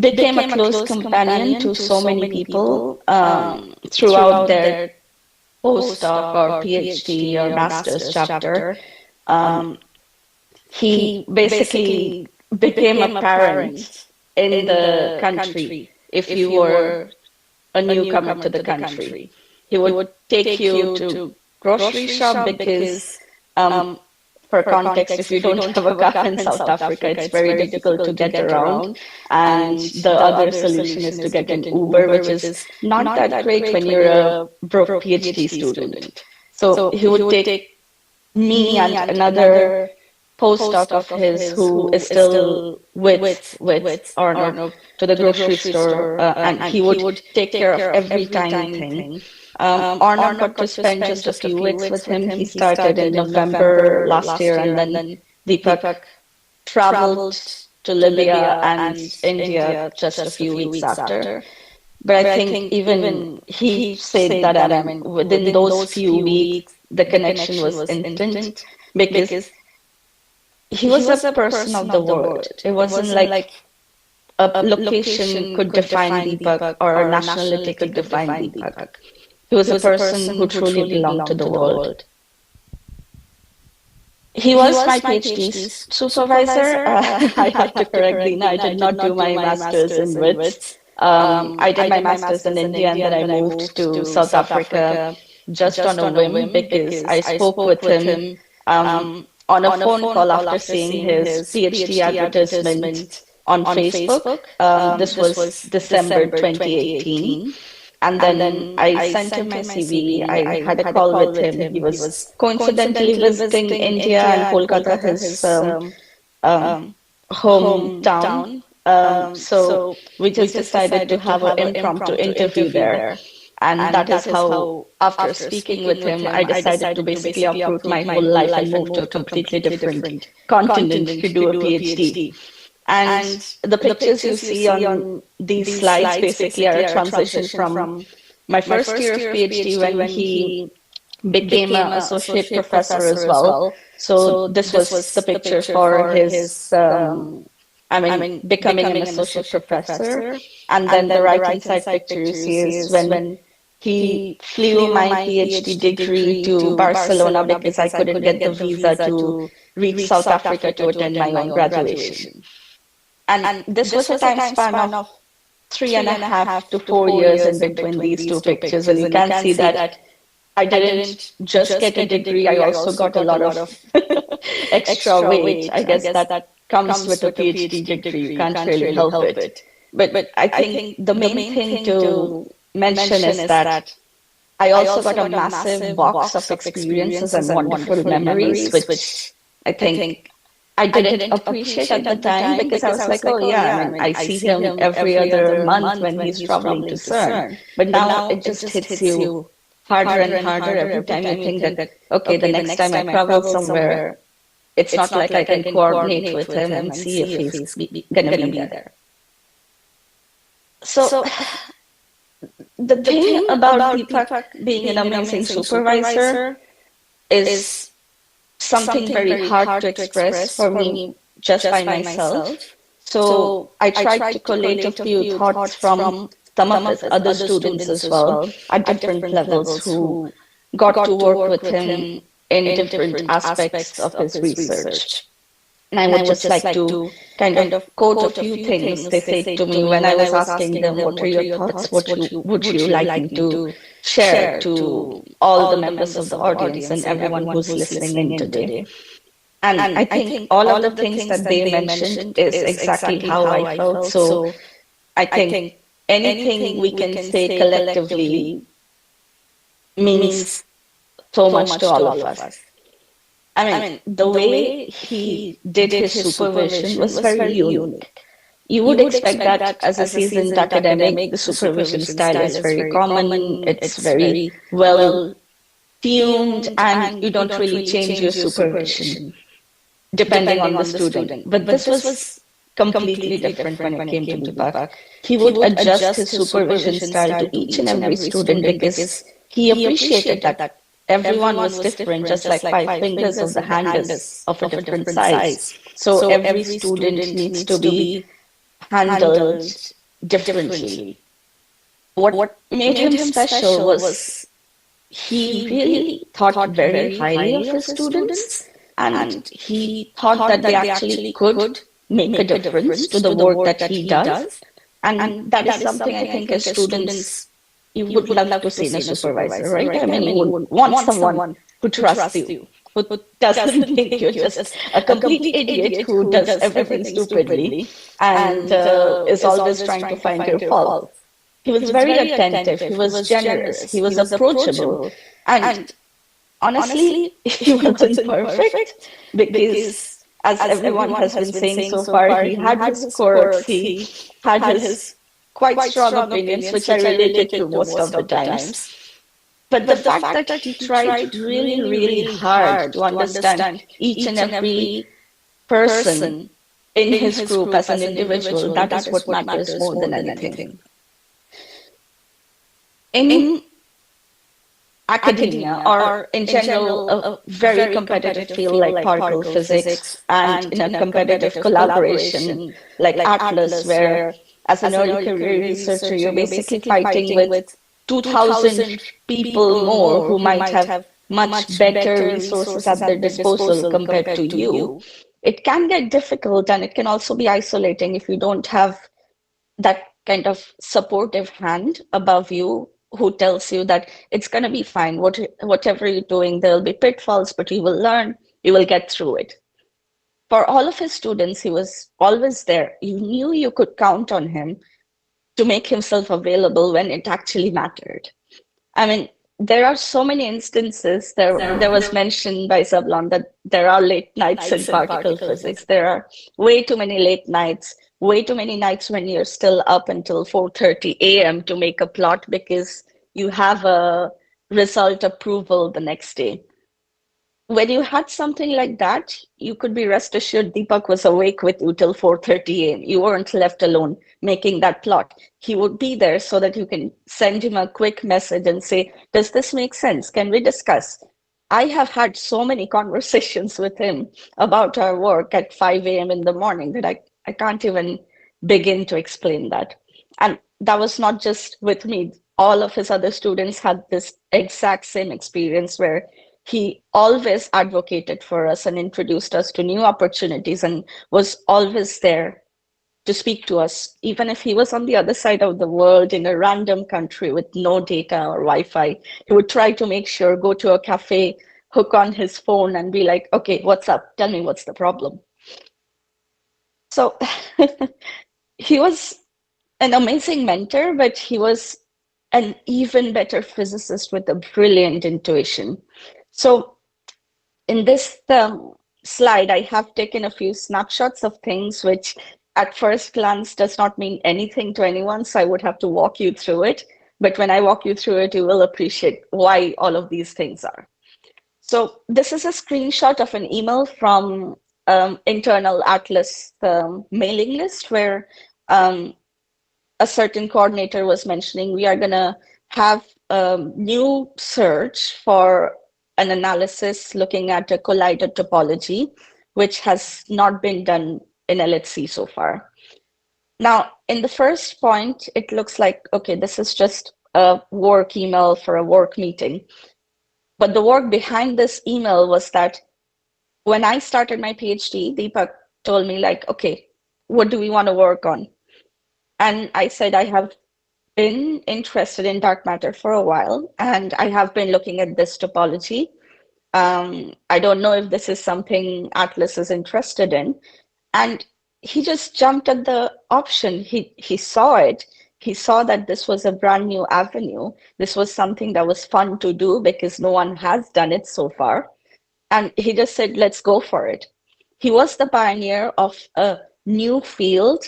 Speaker 6: became a close companion to so many people throughout their postdoc or PhD or master's chapter. He basically became a parent in the country if you were a newcomer to the country. He would take you to grocery shop because, for context, if you don't have a car in South Africa, it's very difficult to get around. And the other solution is to get an Uber, which is not that great when you're a broke PhD student. So he would take me and another postdoc of his who is still with Arnav to the grocery store, and he would take care of every tiny thing. Arnav got to spend just a few weeks with him. He started in November last year, and then Deepak traveled to Libya and India just a few weeks after. But I think even he said that, I mean, within those few weeks, the connection was instant because he was a person of the world. It wasn't like a location could define Deepak or a nationality could define Deepak. He was a person who truly belonged to the world. He was my PhD supervisor. I have to correct Dina, I did not do my master's in WITS. I did my master's in India and then I moved to South Africa just on a whim because I spoke with him on a phone call after seeing his PhD advertisement on Facebook. This was December 2018. And then I sent him my CV. I had a call with him. He was coincidentally visiting India and Kolkata, his hometown. So we just decided to have an impromptu interview there. And that is how, after speaking with him, I decided to basically uproot my whole life and move to a completely different continent to do a PhD. And the pictures you see on these slides basically are a transition from my first year of PhD when he became an associate professor as well. So this was the picture for his, becoming an associate professor. And then the right-hand side picture you see is when he flew my PhD degree to Barcelona because I couldn't get the visa to reach South Africa to attend my own graduation. And this was a time span of 3.5 to 4 years in between these two pictures. And you can see that I didn't just get a degree, I also got a lot of extra weight. I guess that comes with a PhD degree. You can't really help it. But I think the main thing to mention is that I also got a massive box of experiences and wonderful memories, which I think I didn't appreciate at the time because I was like, oh yeah, I see him every other month when he's traveling to CERN. But now it just hits you harder and harder every time you think that, okay, the next time I travel somewhere, it's not like I can coordinate with him and see if he's going to be there. So the thing about Deepak being an amazing supervisor is something very hard to express for me just by myself. So I tried to collate a few thoughts from some of his other students as well at different levels who got to work with him in different aspects of his research. And I would just like to kind of quote a few things they said to me when I was asking them, what are your thoughts? Would you like me to share to all the members of the audience and everyone who's listening in today? And I think all of the things that they mentioned is exactly how I felt. So I think anything we can say collectively means so much to all of us. I mean, the way he did his supervision was very unique. You would expect that as a seasoned academic, the supervision style is very common, it's very well tuned, and you don't really change your supervision depending on the student. But this was completely different when it came to Deepak. He would adjust his supervision style to each and every student because he appreciated that everyone was different, just like 5 fingers of the hand is of a different size. So every student needs to be handled differently. What made him special was he really thought very highly of his students, and he thought that they actually could make a difference to the work that he does. And that is something I think as students you would love to see in a supervisor, right? I mean, you would want someone who trusts you, who doesn't think you're just a complete idiot who does everything stupidly and is always trying to find your faults. He was very attentive, he was generous, he was approachable, and honestly, he wasn't perfect because, as everyone has been saying so far, he had his quirks, he had his quite strong opinions, which I related to most of the times. But the fact that he tried really, really hard to understand each and every person in his group as an individual, that is what matters more than anything. In academia, or in general, a very competitive field like particle physics, and in a competitive collaboration like Atlas, where as an early career researcher, you're basically fighting with 2,000 people more who might have much better resources at their disposal compared to you. It can get difficult, and it can also be isolating if you don't have that kind of supportive hand above you who tells you that it's going to be fine. Whatever you're doing, there'll be pitfalls, but you will learn, you will get through it. For all of his students, he was always there. You knew you could count on him to make himself available when it actually mattered. I mean, there are so many instances. There was mentioned by Zablon that there are late nights in particle physics. There are way too many late nights, way too many nights when you're still up until 4:30 a.m. to make a plot because you have a result approval the next day. When you had something like that, you could be rest assured Deepak was awake with you till 4:30 a.m. You weren't left alone making that plot. He would be there so that you can send him a quick message and say, does this make sense? Can we discuss? I have had so many conversations with him about our work at 5 a.m. in the morning that I can't even begin to explain that. And that was not just with me. All of his other students had this exact same experience where he always advocated for us and introduced us to new opportunities and was always there to speak to us, even if he was on the other side of the world in a random country with no data or Wi-Fi. He would try to make sure, go to a cafe, hook on his phone and be like, okay, what's up? Tell me what's the problem. So he was an amazing mentor, but he was an even better physicist with a brilliant intuition. So in this slide, I have taken a few snapshots of things which at first glance does not mean anything to anyone, so I would have to walk you through it. But when I walk you through it, you will appreciate why all of these things are. So this is a screenshot of an email from internal Atlas mailing list where a certain coordinator was mentioning we are going to have a new search for an analysis looking at a collider topology, which has not been done in LHC so far. Now, in the first point, it looks like, okay, this is just a work email for a work meeting. But the work behind this email was that when I started my PhD, Deepak told me like, okay, what do we want to work on? And I said, I have been interested in dark matter for a while, and I have been looking at this topology. I don't know if this is something Atlas is interested in. And he just jumped at the option. He saw it. He saw that this was a brand new avenue. This was something that was fun to do because no one has done it so far. And he just said, let's go for it. He was the pioneer of a new field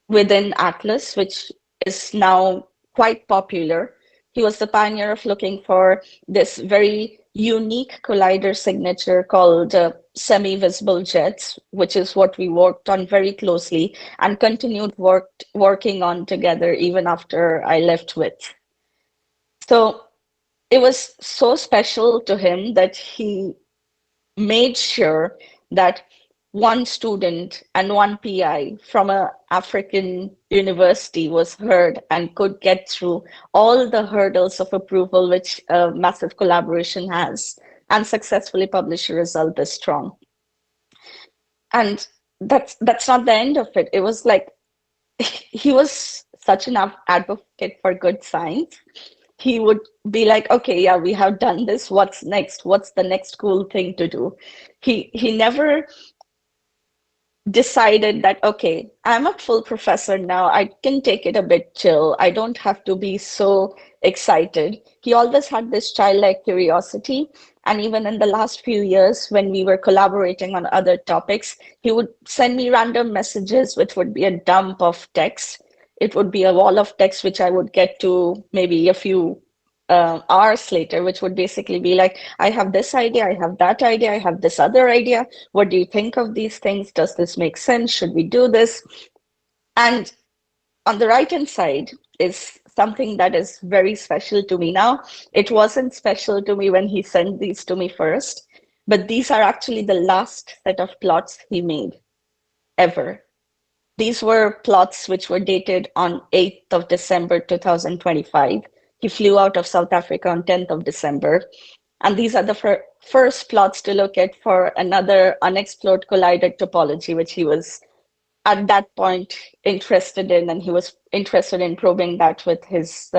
Speaker 6: within Atlas, which is now quite popular. He was the pioneer of looking for this very unique collider signature called semi-visible jets, which is what we worked on very closely and continued working on together even after I left with. So it was so special to him that he made sure that one student and one PI from an African university was heard and could get through all the hurdles of approval which a massive collaboration has and successfully publish a result this strong. And that's not the end of it. It was like he was such an advocate for good science. He would be like, okay, yeah, we have done this. What's next? What's the next cool thing to do? He never decided that, okay, I'm a full professor now. I can take it a bit chill. I don't have to be so excited. He always had this childlike curiosity. And even in the last few years, when we were collaborating on other topics, he would send me random messages, which would be a dump of text. It would be a wall of text, which I would get to maybe a few hours later, which would basically be like, I have this idea, I have that idea, I have this other idea. What do you think of these things? Does this make sense? Should we do this? And on the right-hand side is something that is very special to me now. It wasn't special to me when he sent these to me first, but these are actually the last set of plots he made ever. These were plots which were dated on 8th of December 2025. He flew out of South Africa on 10th of December. And these are the first plots to look at for another unexplored collider topology, which he was at that point interested in, and he was interested in probing that with his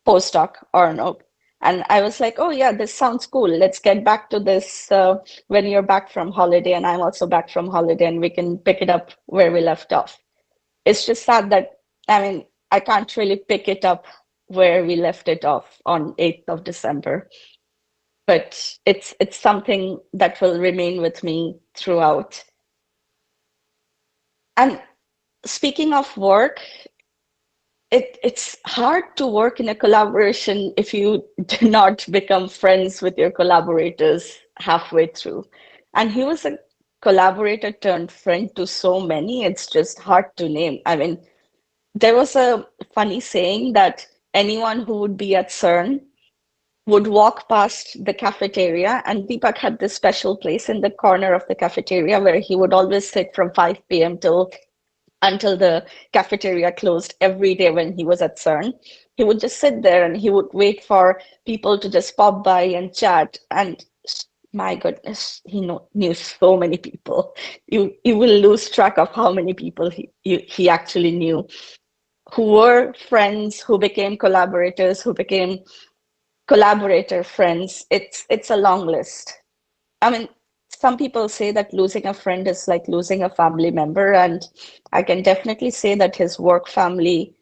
Speaker 6: postdoc, Arnold. And I was like, oh yeah, this sounds cool. Let's get back to this when you're back from holiday, and I'm also back from holiday, and we can pick it up where we left off. It's just sad that, I mean, I can't really pick it up where we left it off on 8th of December. But it's something that will remain with me throughout. And speaking of work, it's hard to work in a collaboration if you do not become friends with your collaborators halfway through. And he was a collaborator turned friend to so many, it's just hard to name. I mean, there was a funny saying that anyone who would be at CERN would walk past the cafeteria, and Deepak had this special place in the corner of the cafeteria where he would always sit from 5 p.m. until the cafeteria closed every day when he was at CERN. He would just sit there and he would wait for people to just pop by and chat. And my goodness, he knew so many people. You will lose track of how many people he actually knew, who were friends, who became collaborators, who became collaborator friends. It's a long list. I mean, some people say that losing a friend is like losing a family member, and I can definitely say that his work family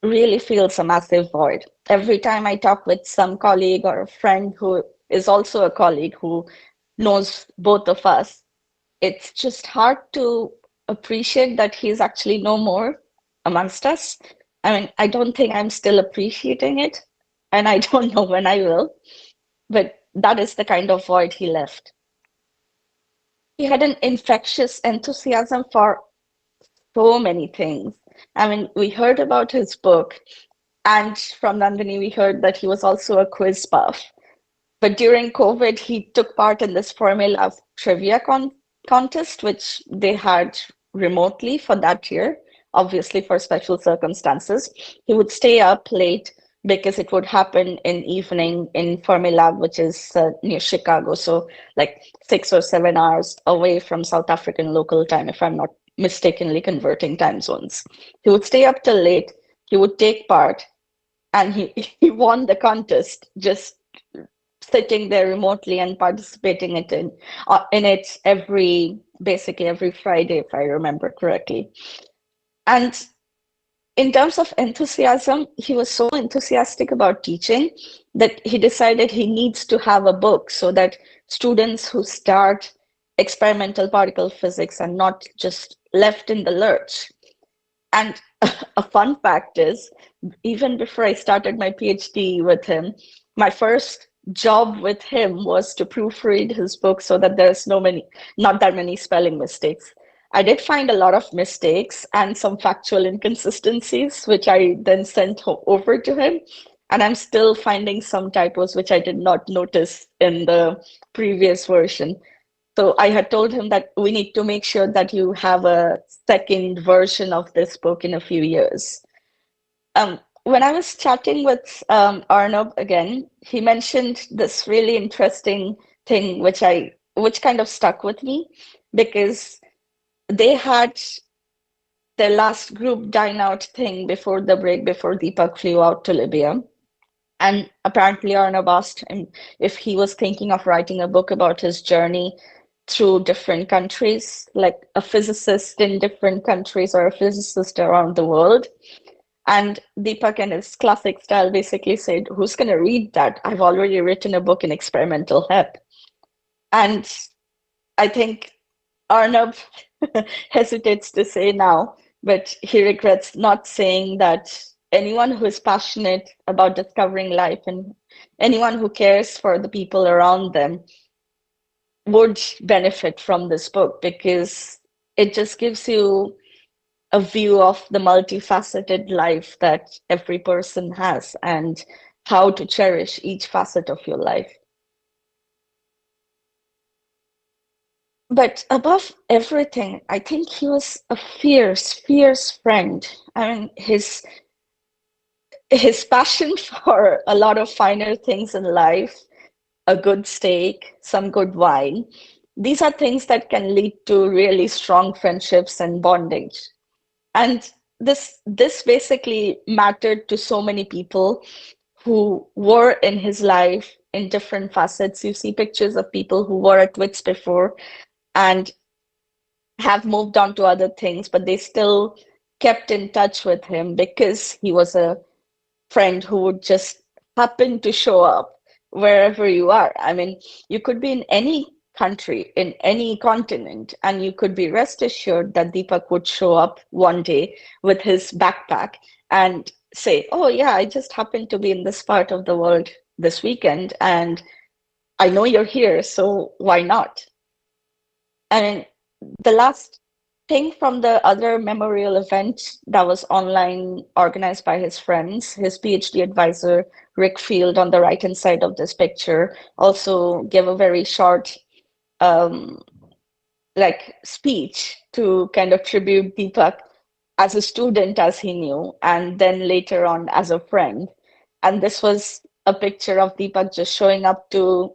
Speaker 6: really feels a massive void. Every time I talk with some colleague or a friend who is also a colleague who knows both of us, it's just hard to appreciate that he's actually no more amongst us. I mean, I don't think I'm still appreciating it, and I don't know when I will, but that is the kind of void he left. He had an infectious enthusiasm for so many things. I mean, we heard about his book, and from Nandini, we heard that he was also a quiz buff. But during COVID, he took part in this Formula trivia contest, which they had remotely for that year, obviously for special circumstances. He would stay up late because it would happen in evening in Fermilab, which is near Chicago. So like 6 or 7 hours away from South African local time, if I'm not mistakenly converting time zones. He would stay up till late. He would take part, and he won the contest just sitting there remotely and participating in it basically every Friday, if I remember correctly. And in terms of enthusiasm, he was so enthusiastic about teaching that he decided he needs to have a book so that students who start experimental particle physics are not just left in the lurch. And a fun fact is, even before I started my PhD with him, my first job with him was to proofread his book so that there's not that many spelling mistakes. I did find a lot of mistakes and some factual inconsistencies, which I then sent over to him. And I'm still finding some typos which I did not notice in the previous version. So I had told him that we need to make sure that you have a second version of this book in a few years. When I was chatting with Arnab again, he mentioned this really interesting thing which kind of stuck with me, because they had their last group dine out thing before the break, before Deepak flew out to Libya. And apparently Arnab asked him if he was thinking of writing a book about his journey through different countries, like a physicist in different countries or a physicist around the world. And Deepak, in his classic style, basically said, "Who's going to read that? I've already written a book in experimental HEP." And I think Arnab hesitates to say now, but he regrets not saying that anyone who is passionate about discovering life and anyone who cares for the people around them would benefit from this book, because it just gives you a view of the multifaceted life that every person has and how to cherish each facet of your life. But above everything, I think he was a fierce, fierce friend. I mean, his passion for a lot of finer things in life, a good steak, some good wine, these are things that can lead to really strong friendships and bondage. And this basically mattered to so many people who were in his life in different facets. You see pictures of people who were at WITS before and have moved on to other things, but they still kept in touch with him because he was a friend who would just happen to show up wherever you are. I mean, you could be in any country, in any continent, and you could be rest assured that Deepak would show up one day with his backpack and say, "Oh, yeah, I just happened to be in this part of the world this weekend, and I know you're here, so why not?" And the last thing from the other memorial event that was online organized by his friends, his PhD advisor, Rick Field, on the right-hand side of this picture, also gave a very short speech to kind of tribute Deepak as a student, as he knew, and then later on as a friend. And this was a picture of Deepak just showing up to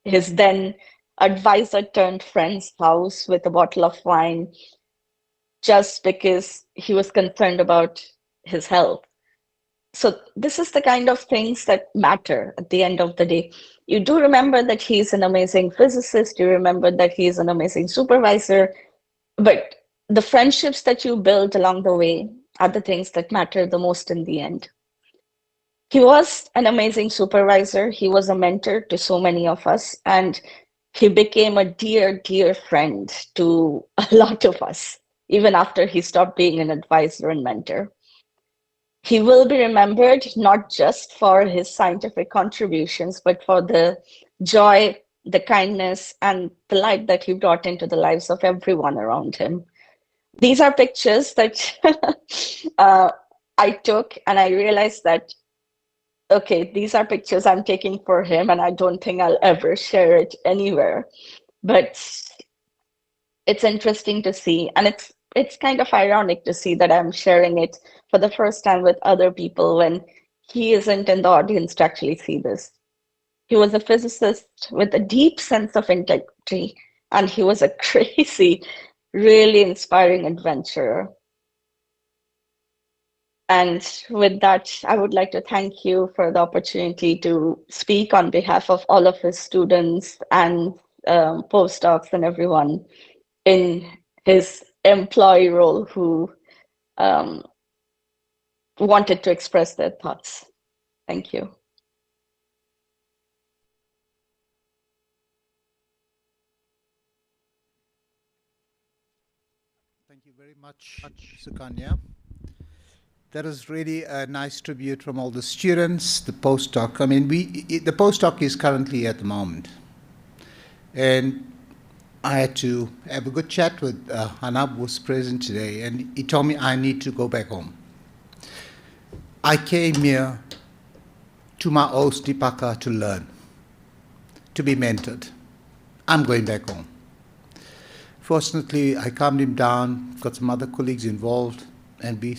Speaker 6: his then advisor turned friend's house with a bottle of wine, just because he was concerned about his health. So this is the kind of things that matter at the end of the day. You do remember that he's an amazing physicist, you remember that he's an amazing supervisor, but the friendships that you build along the way are the things that matter the most in the end. He was an amazing supervisor. He was a mentor to so many of us, and he became a dear, dear friend to a lot of us, even after he stopped being an advisor and mentor. He will be remembered not just for his scientific contributions, but for the joy, the kindness, and the light that he brought into the lives of everyone around him. These are pictures that I took, and I realized that, okay, these are pictures I'm taking for him, and I don't think I'll ever share it anywhere. But it's interesting to see, and it's kind of ironic to see that I'm sharing it for the first time with other people when he isn't in the audience to actually see this. He was a physicist with a deep sense of integrity, and he was a crazy, really inspiring adventurer. And with that, I would like to thank you for the opportunity to speak on behalf of all of his students and postdocs and everyone in his employee role who wanted to express their thoughts. Thank you.
Speaker 1: Thank you very much, Sukanya. That is really a nice tribute from all the students, the postdoc. I mean, the postdoc is currently at the moment. And I had to have a good chat with Hanab, who was present today, and he told me I need to go back home. I came here to my host Deepaka to learn, to be mentored. I'm going back home. Fortunately, I calmed him down, got some other colleagues involved, and we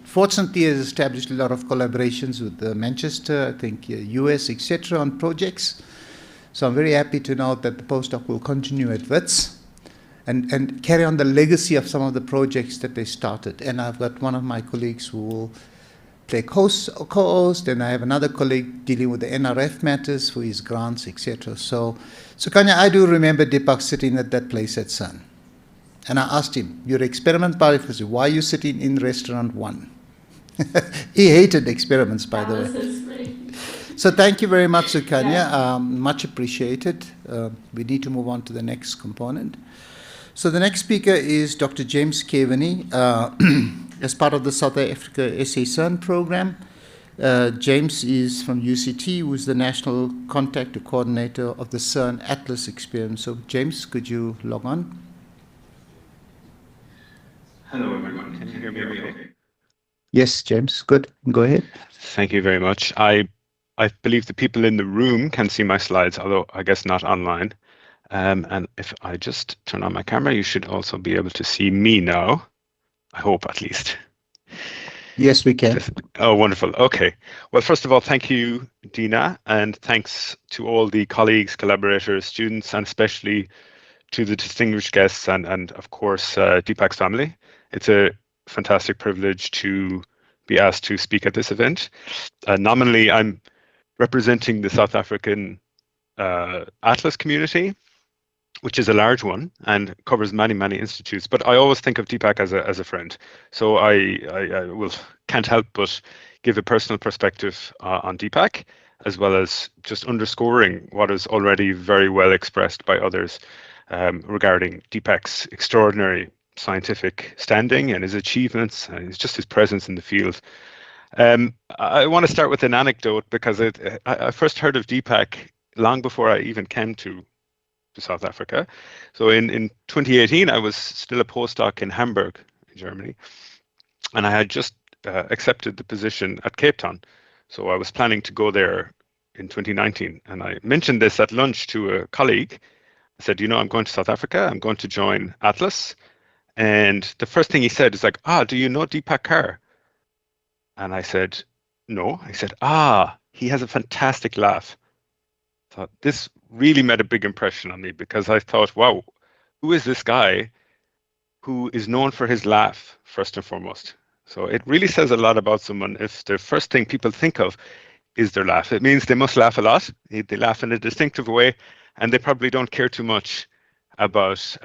Speaker 1: fortunately has established a lot of collaborations with Manchester, I think US, etc. on projects. So I'm very happy to know that the postdoc will continue at WITS and carry on the legacy of some of the projects that they started. And I've got one of my colleagues who will play co-host, and I have another colleague dealing with the NRF matters for his grants, etc. So Kanya, I do remember Deepak sitting at that place at Sun. And I asked him, you're experiment biologist, why are you sitting in restaurant 1? He hated experiments, by the way. So thank you very much, Sukanya. Much appreciated. We need to move on to the next component. So the next speaker is Dr. James Keaveney, as part of the South Africa SA CERN program. James is from UCT, who is the national contact or coordinator of the CERN Atlas experiment. So James, could you log on?
Speaker 7: Hello, everyone. Can you hear me okay?
Speaker 1: Yes, James, good. Go ahead.
Speaker 7: Thank you very much. I believe the people in the room can see my slides, although I guess not online. And if I just turn on my camera, you should also be able to see me now. I hope, at least.
Speaker 1: Yes, we can.
Speaker 7: Oh, wonderful. Okay. Well, first of all, thank you, Dina, and thanks to all the colleagues, collaborators, students, and especially to the distinguished guests and of course, Deepak's family. It's a fantastic privilege to be asked to speak at this event. Nominally, I'm representing the South African Atlas community, which is a large one and covers many, many institutes. But I always think of Deepak as a friend. So I can't help but give a personal perspective on Deepak, as well as just underscoring what is already very well expressed by others regarding Deepak's extraordinary scientific standing and his achievements and just his presence in the field. I want to start with an anecdote because I first heard of Deepak long before I even came to South Africa. So in 2018, I was still a postdoc in Hamburg, Germany, and I had just accepted the position at Cape Town. So I was planning to go there in 2019, and I mentioned this at lunch to a colleague. I said, I'm going to South Africa. I'm going to join Atlas. And the first thing he said is like, do you know Deepak Carr? And I said, no. He said, he has a fantastic laugh. I thought this really made a big impression on me because I thought, wow, who is this guy who is known for his laugh, first and foremost? So it really says a lot about someone if the first thing people think of is their laugh. It means they must laugh a lot. They laugh in a distinctive way, and they probably don't care too much about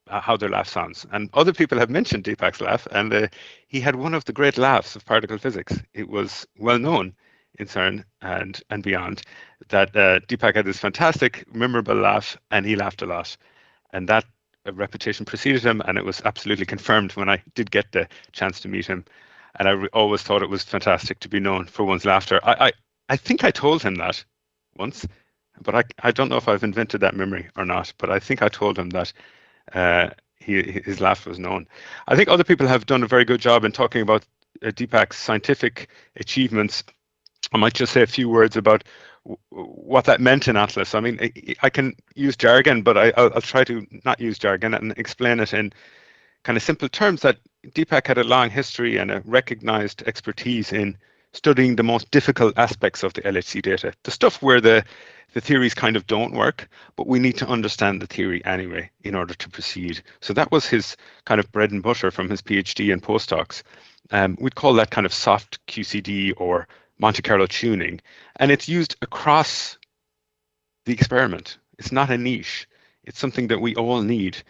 Speaker 7: how their laugh sounds. And other people have mentioned Deepak's laugh, and he had one of the great laughs of particle physics. It was well known in CERN and beyond that Deepak had this fantastic, memorable laugh, and he laughed a lot. And that reputation preceded him, and it was absolutely confirmed when I did get the chance to meet him. And I always thought it was fantastic to be known for one's laughter. I think I told him that once, but I don't know if I've invented that memory or not, but I think I told him that his laugh was known. I think other people have done a very good job in talking about Deepak's scientific achievements. I might just say a few words about what that meant in Atlas. I mean, I can use jargon, but I'll try to not use jargon and explain it in kind of simple terms that Deepak had a long history and a recognized expertise in studying the most difficult aspects of the LHC data, the stuff where the theories kind of don't work, but we need to understand the theory anyway in order to proceed. So that was his kind of bread and butter from his PhD and postdocs. We'd call that kind of soft QCD or Monte Carlo tuning, and it's used across the experiment. It's not a niche. It's something that we all need.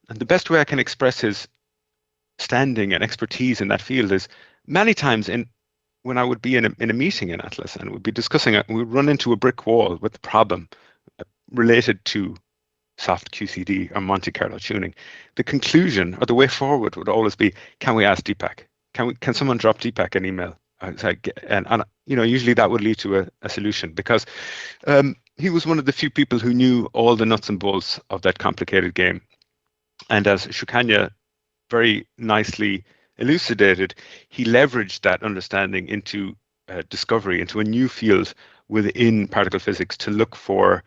Speaker 7: And the best way I can express his standing and expertise in that field is many times when I would be in a meeting in Atlas and we'd be discussing it, we'd run into a brick wall with the problem related to soft QCD or Monte Carlo tuning. The conclusion or the way forward would always be, can we ask Deepak? Can someone drop Deepak an email? And usually that would lead to a solution, because he was one of the few people who knew all the nuts and bolts of that complicated game. And as Shukanya very nicely elucidated, he leveraged that understanding into discovery, into a new field within particle physics to look for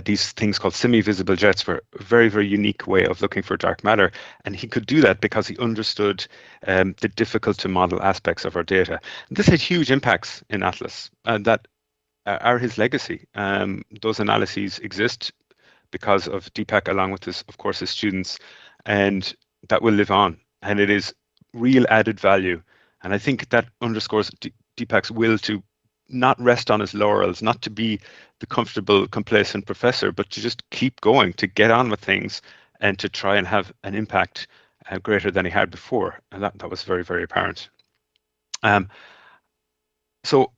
Speaker 7: these things called semi-visible jets, were a very, very unique way of looking for dark matter. And he could do that because he understood the difficult to model aspects of our data. And this had huge impacts in Atlas that are his legacy. Those analyses exist because of Deepak, along with his, of course, his students, and that will live on. And it is real added value. And I think that underscores Deepak's will to not rest on his laurels, not to be the comfortable, complacent professor, but to just keep going, to get on with things and to try and have an impact greater than he had before. And that was very, very apparent. So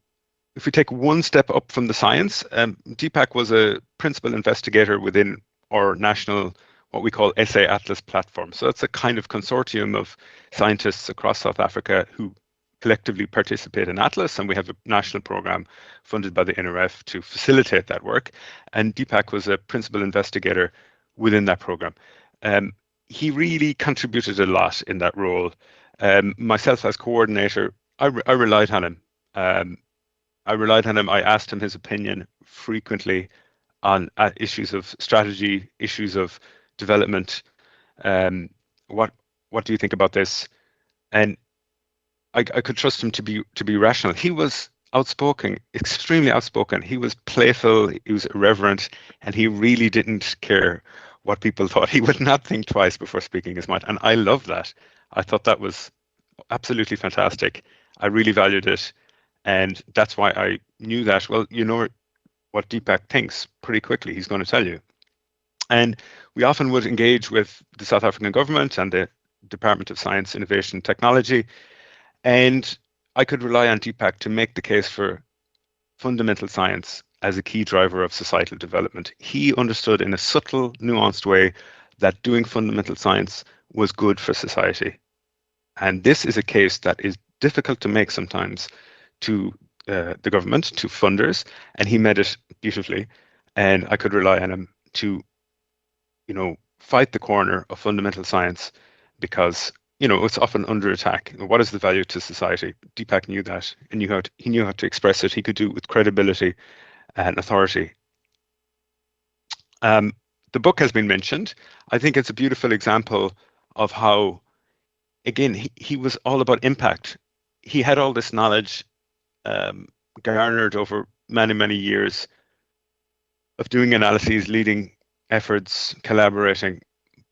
Speaker 7: if we take one step up from the science, Deepak was a principal investigator within our national, what we call SA Atlas platform. So it's a kind of consortium of scientists across South Africa who collectively participate in Atlas, and we have a national program funded by the NRF to facilitate that work. And Deepak was a principal investigator within that program. He really contributed a lot in that role. Myself as coordinator, I relied on him. I asked him his opinion frequently on issues of strategy, issues of development. What do you think about this? And I could trust him to be rational. He was outspoken, extremely outspoken. He was playful, he was irreverent, and he really didn't care what people thought. He would not think twice before speaking his mind. And I loved that. I thought that was absolutely fantastic. I really valued it. And that's why I knew that, well, you know what Deepak thinks pretty quickly. He's going to tell you. And we often would engage with the South African government and the Department of Science, Innovation and Technology. And I could rely on Deepak to make the case for fundamental science as a key driver of societal development. He understood in a subtle, nuanced way that doing fundamental science was good for society. And this is a case that is difficult to make sometimes to the government, to funders, and he made it beautifully. And I could rely on him to, fight the corner of fundamental science, because it's often under attack. What is the value to society? Deepak knew that, and he knew how to express it. He could do it with credibility and authority. The book has been mentioned. I think it's a beautiful example of how, again, he was all about impact. He had all this knowledge garnered over many, many years of doing analyses, leading efforts, collaborating.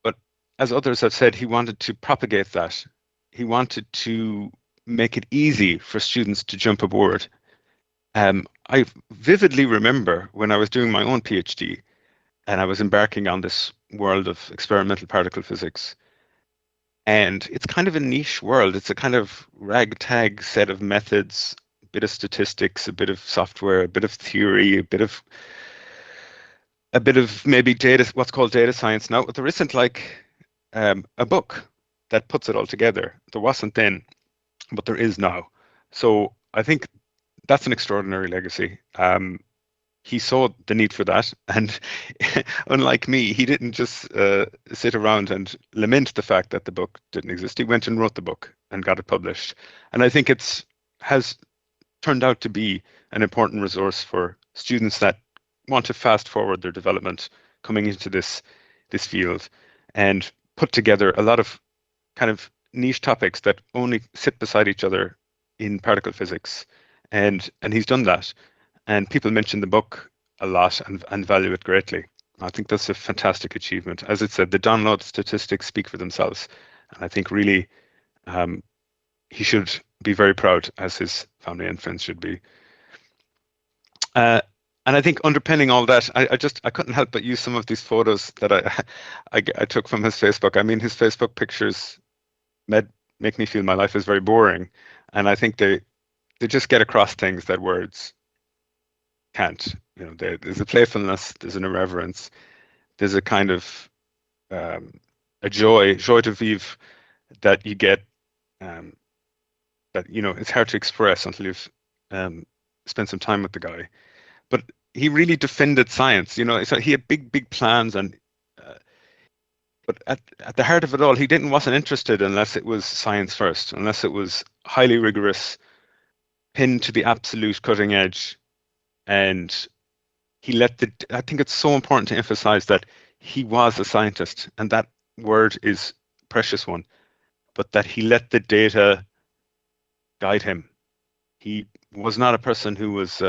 Speaker 7: But as others have said, he wanted to propagate that. He wanted to make it easy for students to jump aboard. I vividly remember when I was doing my own PhD and I was embarking on this world of experimental particle physics. And it's kind of a niche world. It's a kind of ragtag set of methods, a bit of statistics, a bit of software, a bit of theory, a bit of maybe data, what's called data science now. But there isn't like a book that puts it all together. There wasn't then, but there is now. So I think that's an extraordinary legacy. He saw the need for that, and unlike me, he didn't just sit around and lament the fact that the book didn't exist. He went and wrote the book and got it published. And I think has turned out to be an important resource for students that want to fast forward their development coming into this field, and put together a lot of kind of niche topics that only sit beside each other in particle physics, and he's done that. And people mention the book a lot and value it greatly. I think that's a fantastic achievement. As it said, the download statistics speak for themselves, and I think really he should be very proud, as his family and friends should be. And I think underpinning all that, I couldn't help but use some of these photos that I took from his Facebook. I mean, his Facebook pictures make me feel my life is very boring, and I think they just get across things that words can't. You know, there's a playfulness, there's an irreverence, there's a kind of a joy de vivre that you get, that, you know, it's hard to express until you've spent some time with the guy. But he really defended science. You know, so he had big plans, and but at the heart of it all, he wasn't interested unless it was science first, unless it was highly rigorous, pinned to the absolute cutting edge. And I think it's so important to emphasize that he was a scientist, and that word is a precious one, but that he let the data guide him. He was not a person who was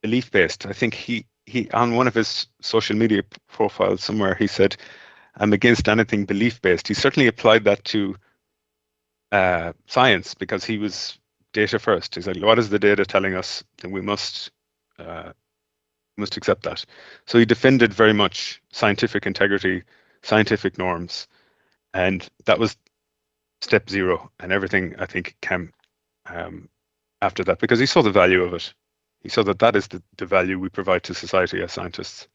Speaker 7: belief-based. I think he on one of his social media profiles somewhere, he said, "I'm against anything belief-based." He certainly applied that to science, because he was data first. He's like, what is the data telling us? Then we must accept that. So he defended very much scientific integrity, scientific norms, and that was step zero. And everything, I think, came after that, because he saw the value of it. He saw that that is the value we provide to society as scientists.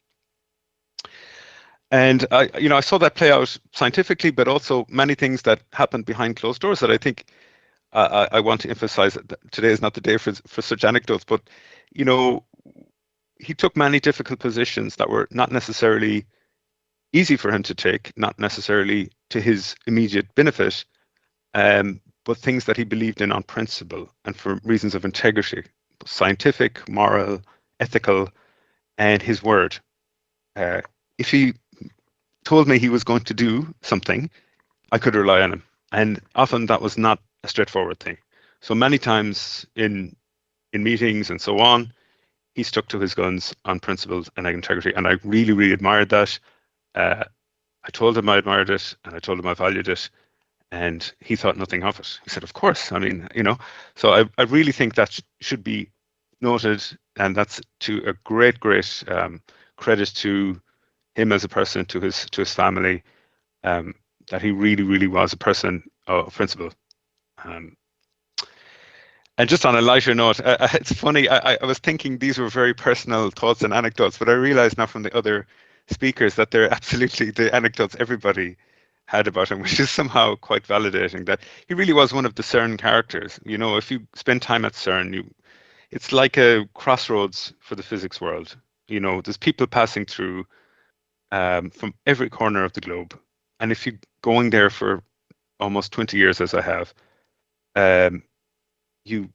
Speaker 7: And I saw that play out scientifically, but also many things that happened behind closed doors that I think I want to emphasize. That today is not the day for such anecdotes, but he took many difficult positions that were not necessarily easy for him to take, not necessarily to his immediate benefit, but things that he believed in on principle and for reasons of integrity, scientific, moral, ethical, and his word. If he told me he was going to do something, I could rely on him. And often that was not a straightforward thing. So many times in meetings and so on, he stuck to his guns on principles and integrity. And I really, really admired that. I told him I admired it, and I told him I valued it. And he thought nothing of it. He said, of course. I mean, so I really think that should be noted. And that's to a great credit to him as a person, to his family, that he really, really was a person of principle. And just on a lighter note, it's funny, I was thinking these were very personal thoughts and anecdotes, but I realize now from the other speakers that they're absolutely the anecdotes everybody had about him, which is somehow quite validating, that he really was one of the CERN characters. If you spend time at CERN, it's like a crossroads for the physics world. There's people passing through from every corner of the globe. And if you're going there for almost 20 years, as I have, you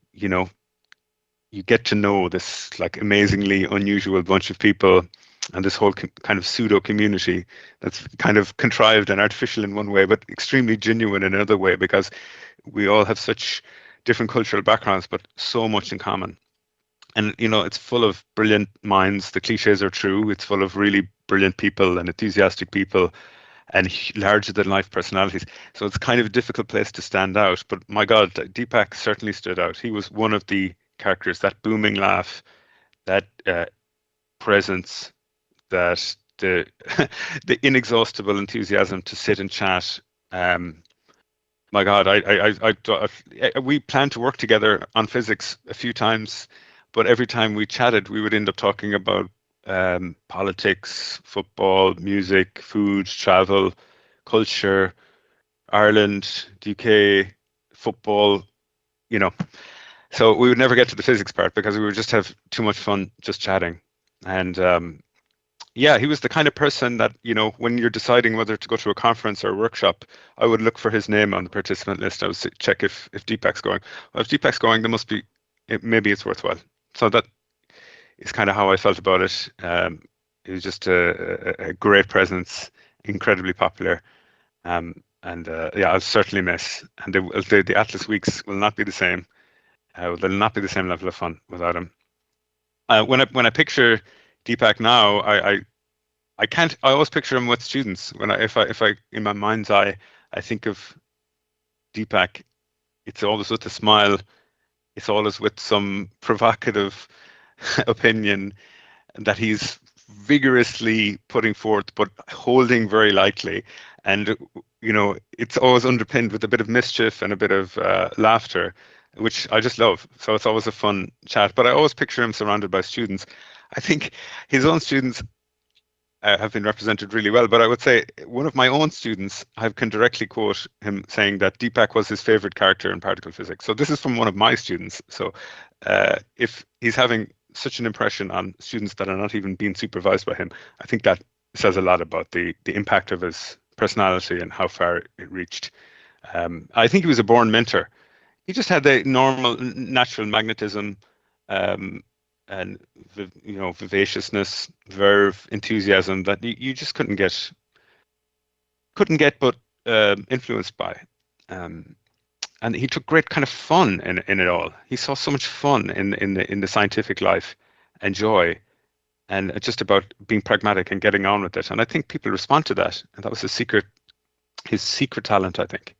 Speaker 7: get to know this like amazingly unusual bunch of people, and this whole kind of pseudo community that's kind of contrived and artificial in one way, but extremely genuine in another way, because we all have such different cultural backgrounds, but so much in common. And it's full of brilliant minds. The cliches are true. It's full of really brilliant people and enthusiastic people and larger than life personalities. So it's kind of a difficult place to stand out. But my God, Deepak certainly stood out. He was one of the characters, that booming laugh, that presence, that the inexhaustible enthusiasm to sit and chat. My God, we planned to work together on physics a few times, but every time we chatted, we would end up talking about politics, football, music, food, travel, culture, Ireland, the UK, football, So we would never get to the physics part because we would just have too much fun just chatting. And he was the kind of person that, when you're deciding whether to go to a conference or a workshop, I would look for his name on the participant list. I would check if Deepak's going. Well, if Deepak's going, there must be, maybe it's worthwhile. So that is kind of how I felt about it. It was just a great presence, incredibly popular. I'll certainly miss. And the Atlas Weeks will not be the same. There'll not be the same level of fun without him. When I picture Deepak now, I can't. I always picture him with students. If I in my mind's eye, I think of Deepak, it's always with a smile. It's always with some provocative opinion that he's vigorously putting forth, but holding very lightly. And it's always underpinned with a bit of mischief and a bit of laughter, which I just love. So it's always a fun chat. But I always picture him surrounded by students. I think his own students have been represented really well. But I would say one of my own students, I can directly quote him saying that Deepak was his favorite character in particle physics. So this is from one of my students. So if he's having such an impression on students that are not even being supervised by him, I think that says a lot about the impact of his personality and how far it reached. I think he was a born mentor. He just had the normal, natural magnetism, and vivaciousness, verve, enthusiasm that you just couldn't get but influenced by. And he took great kind of fun in it all. He saw so much fun in the scientific life and joy, and it's just about being pragmatic and getting on with it. And I think people respond to that, and that was his secret talent, I think.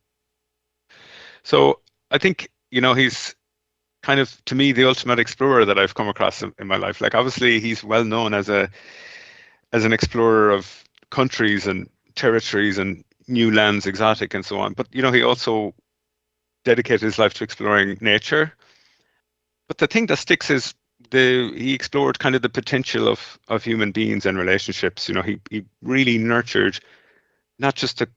Speaker 7: So I think he's kind of, to me, the ultimate explorer that I've come across in my life. Like, obviously, he's well known as an explorer of countries and territories and new lands, exotic and so on. But he also dedicated his life to exploring nature. But the thing that sticks is he explored kind of the potential of human beings and relationships. He really nurtured not just the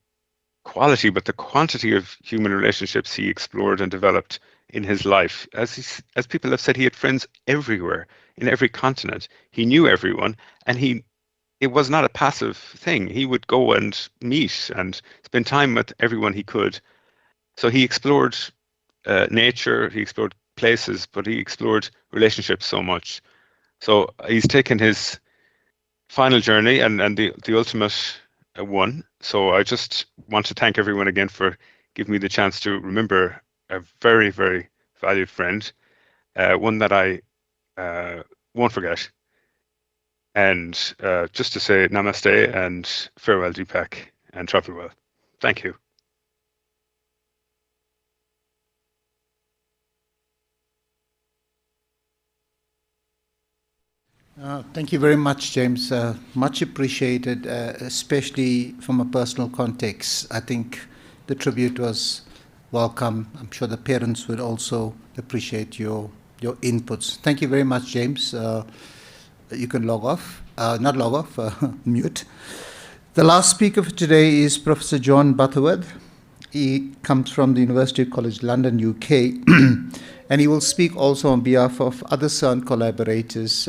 Speaker 7: quality but the quantity of human relationships he explored and developed in his life. As people have said, he had friends everywhere, in every continent. He knew everyone, and it was not a passive thing. He would go and meet and spend time with everyone he could. So he explored nature, he explored places, but he explored relationships so much. So he's taken his final journey and the ultimate one. So I just want to thank everyone again for giving me the chance to remember a very, very valued friend, one that I won't forget. And just to say namaste and farewell, Deepak, and travel well. Thank you.
Speaker 1: Thank you very much, James. Much appreciated, especially from a personal context. I think the tribute was welcome. I'm sure the parents would also appreciate your inputs. Thank you very much, James. You can log off, not log off, mute. The last speaker for today is Professor John Butterworth. He comes from the University College London, UK, and he will speak also on behalf of other CERN collaborators.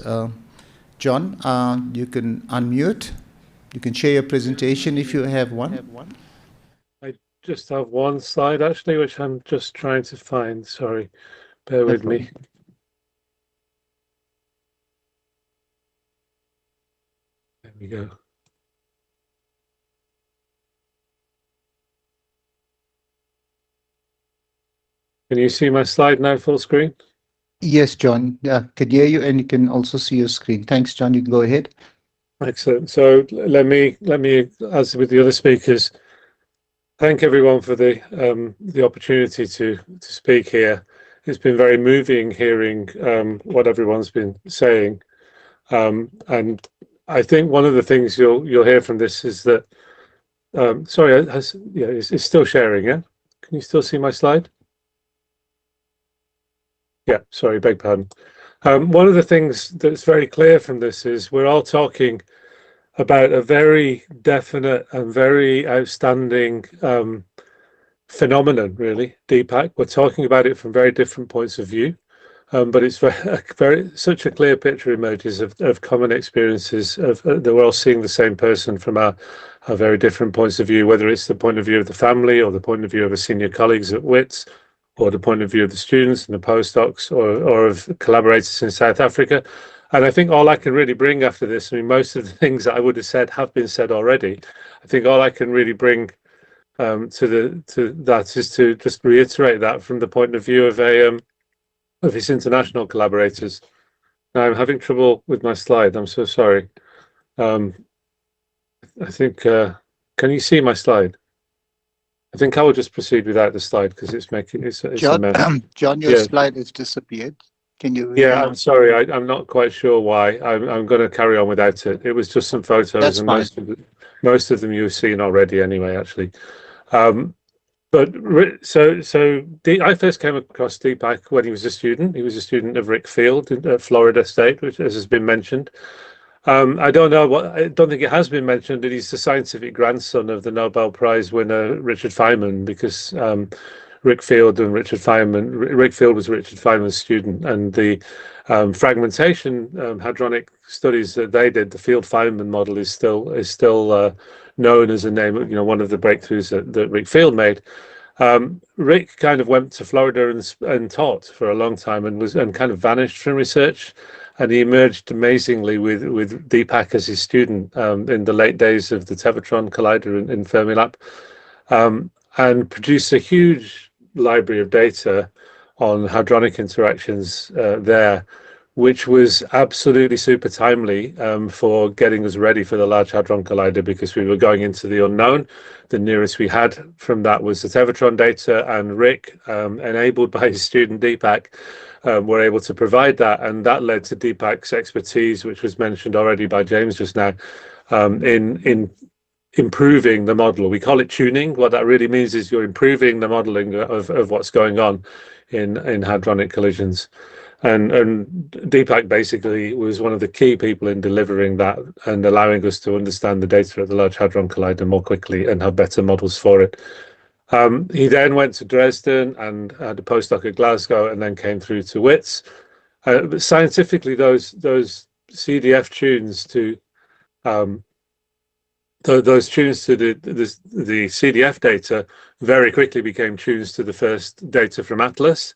Speaker 1: John, you can unmute. You can share your presentation if you have one.
Speaker 8: I just have one slide, actually, which I'm just trying to find. Sorry, bear with me. There we go. Can you see my slide now, full screen?
Speaker 1: Yes, John. Yeah, can hear you, and you can also see your screen. Thanks, John. You can go ahead.
Speaker 8: Excellent. So let me, as with the other speakers, thank everyone for the opportunity to speak here. It's been very moving hearing what everyone's been saying, and I think one of the things you'll hear from this is that. Sorry, it's still sharing. Yeah, can you still see my slide? Yeah, sorry, beg pardon. One of the things that's very clear from this is we're all talking about a very definite and very outstanding phenomenon, really, Deepak. We're talking about it from very different points of view, but it's such a clear picture emerges of common experiences that we're all seeing the same person from our very different points of view, whether it's the point of view of the family or the point of view of our senior colleagues at WITS, or the point of view of the students and the postdocs, or of collaborators in South Africa. And I think all I can really bring after this, I mean, most of the things that I would have said have been said already. I think all I can really bring to that is to just reiterate that from the point of view of of his international collaborators. Now I'm having trouble with my slide. I'm so sorry. I think, can you see my slide? I think I will just proceed without the slide because it's a
Speaker 1: John,
Speaker 8: mess.
Speaker 1: John, your
Speaker 8: Yeah.
Speaker 1: slide has disappeared. Can you?
Speaker 8: Yeah, I'm sorry. I'm not quite sure why. I'm going to carry on without it. It was just some photos,
Speaker 1: That's
Speaker 8: and
Speaker 1: fine.
Speaker 8: most of them you've seen already anyway, actually. I first came across Deepak when he was a student. He was a student of Rick Field at Florida State, which as has been mentioned. I don't think it has been mentioned that he's the scientific grandson of the Nobel Prize winner Richard Feynman, because Rick Field was Richard Feynman's student, and the fragmentation hadronic studies that they did, the Field-Feynman model, is still known as a name, one of the breakthroughs that Rick Field made. Rick kind of went to Florida and taught for a long time and kind of vanished from research. And he emerged amazingly with Deepak as his student in the late days of the Tevatron Collider in Fermilab, and produced a huge library of data on hadronic interactions there, which was absolutely super timely for getting us ready for the Large Hadron Collider, because we were going into the unknown. The nearest we had from that was the Tevatron data, and Rick, enabled by his student Deepak, were able to provide that, and that led to Deepak's expertise, which was mentioned already by James just now, in improving the model. We call it tuning. What that really means is you're improving the modeling of what's going on in hadronic collisions. And Deepak basically was one of the key people in delivering that and allowing us to understand the data at the Large Hadron Collider more quickly and have better models for it. He then went to Dresden and had a postdoc at Glasgow, and then came through to WITS. But scientifically, those CDF tunes to those tunes to the CDF data very quickly became tunes to the first data from Atlas.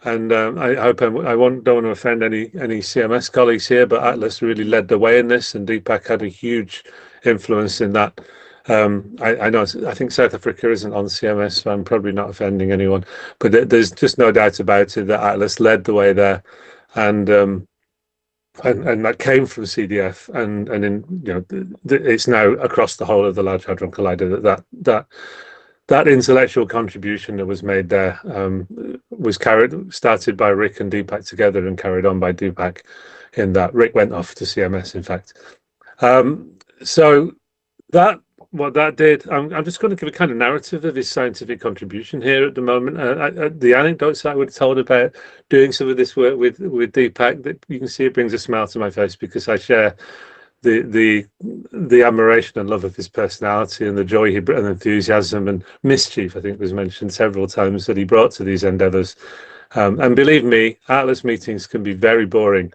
Speaker 8: And I hope don't want to offend any CMS colleagues here, but Atlas really led the way in this, and Deepak had a huge influence in that. I think South Africa isn't on CMS, so I'm probably not offending anyone, but there's just no doubt about it that Atlas led the way there, and that came from CDF, and it's now across the whole of the Large Hadron Collider that intellectual contribution that was made there started by Rick and Deepak together and carried on by Deepak, in that Rick went off to CMS, in fact. So what that did, I'm just going to give a kind of narrative of his scientific contribution here at the moment. The anecdotes I would have told about doing some of this work with Deepak, that you can see it brings a smile to my face, because I share the admiration and love of his personality and the joy and enthusiasm and mischief, I think was mentioned several times, that he brought to these endeavors. And believe me, Atlas meetings can be very boring.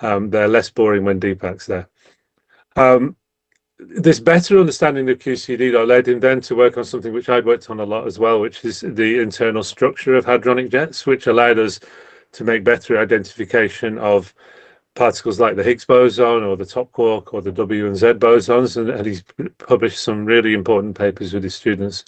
Speaker 8: They're less boring when Deepak's there. This better understanding of QCD though led him then to work on something which I'd worked on a lot as well, which is the internal structure of hadronic jets, which allowed us to make better identification of particles like the Higgs boson or the top quark or the W and Z bosons, and he's published some really important papers with his students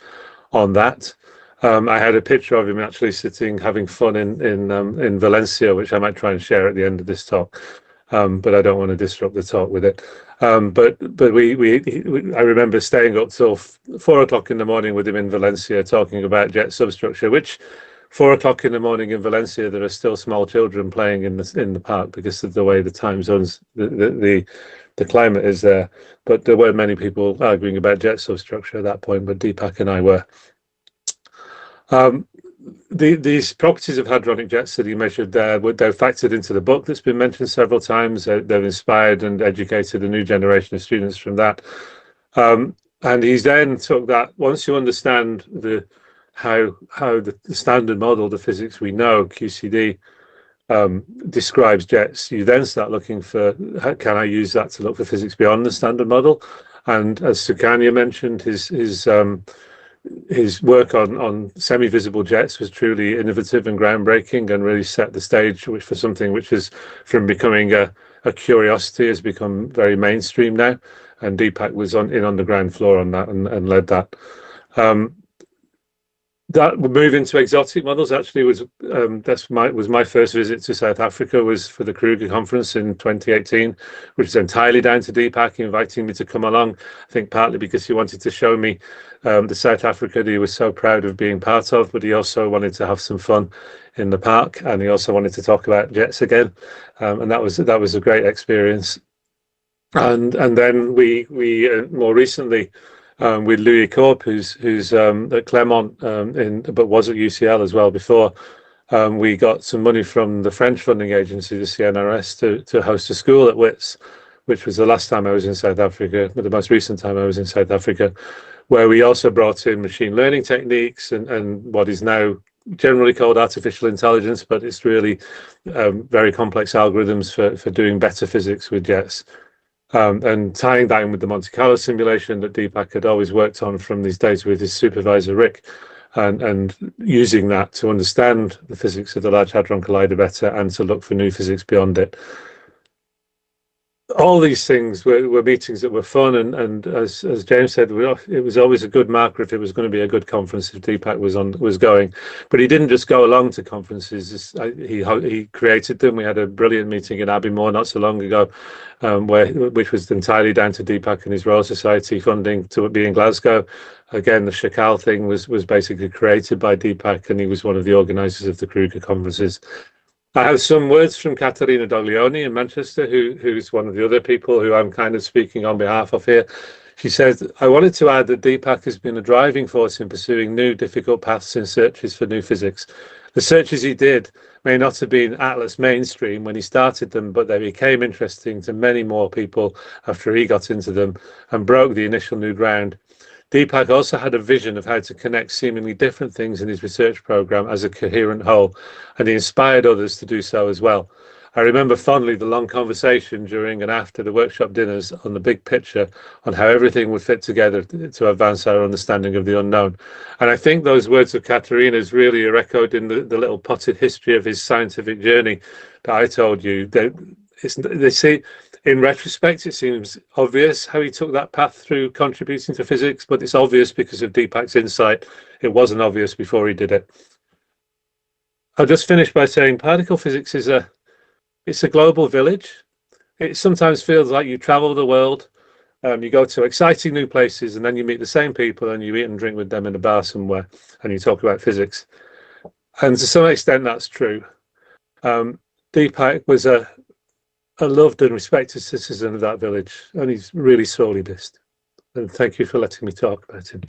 Speaker 8: on that. I had a picture of him actually sitting having fun in Valencia, which I might try and share at the end of this talk, but I don't want to disrupt the talk with it. But I remember staying up till 4 o'clock in the morning with him in Valencia talking about jet substructure, which 4 o'clock in the morning in Valencia, there are still small children playing in the park because of the way the time zones, the climate is there. But there weren't many people arguing about jet substructure at that point, but Deepak and I were. These properties of hadronic jets that he measured there, they're factored into the book that's been mentioned several times. They've inspired and educated a new generation of students from that. And he's then took that, once you understand how the standard model, the physics we know, QCD, describes jets, you then start looking for, can I use that to look for physics beyond the standard model? And as Sukanya mentioned, his work on semi-visible jets was truly innovative and groundbreaking, and really set the stage for something which is, from becoming a curiosity, has become very mainstream now. And Deepak was on the ground floor on that and led that. that move into exotic models actually was my first visit to South Africa, was for the Kruger conference in 2018, which is entirely down to Deepak inviting me to come along. I think partly because he wanted to show me the South Africa that he was so proud of being part of, but he also wanted to have some fun in the park, and he also wanted to talk about jets again, and that was a great experience. And then we more recently, with Louis Corp, who's at Claremont, but was at UCL as well before. We got some money from the French funding agency, the CNRS, to host a school at WITS, which was the last time I was in South Africa, but the most recent time I was in South Africa, where we also brought in machine learning techniques and what is now generally called artificial intelligence, but it's really very complex algorithms for doing better physics with jets. And tying that in with the Monte Carlo simulation that Deepak had always worked on from these days with his supervisor Rick, and using that to understand the physics of the Large Hadron Collider better and to look for new physics beyond it. All these things were meetings that were fun, and as James said, it was always a good marker if it was going to be a good conference if Deepak was going. But he didn't just go along to conferences; he created them. We had a brilliant meeting in Abbeymoor not so long ago, which was entirely down to Deepak and his Royal Society funding to be in Glasgow. Again, the Shakal thing was basically created by Deepak, and he was one of the organisers of the Kruger conferences. I have some words from Caterina Doglioni in Manchester, who's one of the other people who I'm kind of speaking on behalf of here. She says, I wanted to add that Deepak has been a driving force in pursuing new difficult paths in searches for new physics. The searches he did may not have been Atlas mainstream when he started them, but they became interesting to many more people after he got into them and broke the initial new ground. Deepak also had a vision of how to connect seemingly different things in his research program as a coherent whole, and he inspired others to do so as well. I remember fondly the long conversation during and after the workshop dinners on the big picture on how everything would fit together to advance our understanding of the unknown. And I think those words of Caterina's really are echoed in the little potted history of his scientific journey that I told you. They say, in retrospect, it seems obvious how he took that path through contributing to physics, but it's obvious because of Deepak's insight. It wasn't obvious before he did it. I'll just finish by saying particle physics is it's a global village. It sometimes feels like you travel the world, you go to exciting new places, and then you meet the same people and you eat and drink with them in a bar somewhere, and you talk about physics. And to some extent, that's true. Deepak was a loved and respected citizen of that village, and he's really sorely missed. And thank you for letting me talk about him.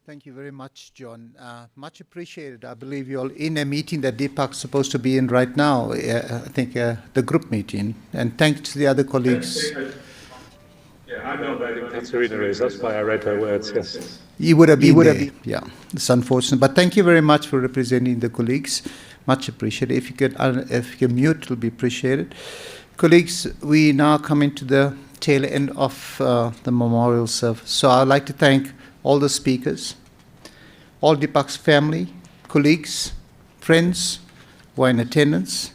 Speaker 1: Thank you very much, John. Much appreciated. I believe you're all in a meeting that Deepak's supposed to be in right now, I think the group meeting. And thanks to the other colleagues.
Speaker 8: Yeah, I know that Caterina is. That's why I read her words, yes.
Speaker 1: You would have been there. Yeah, it's unfortunate. But thank you very much for representing the colleagues. Much appreciated. If you can mute, it will be appreciated. Colleagues, we now come into the tail end of the memorial service. So I'd like to thank all the speakers, all Deepak's family, colleagues, friends who are in attendance,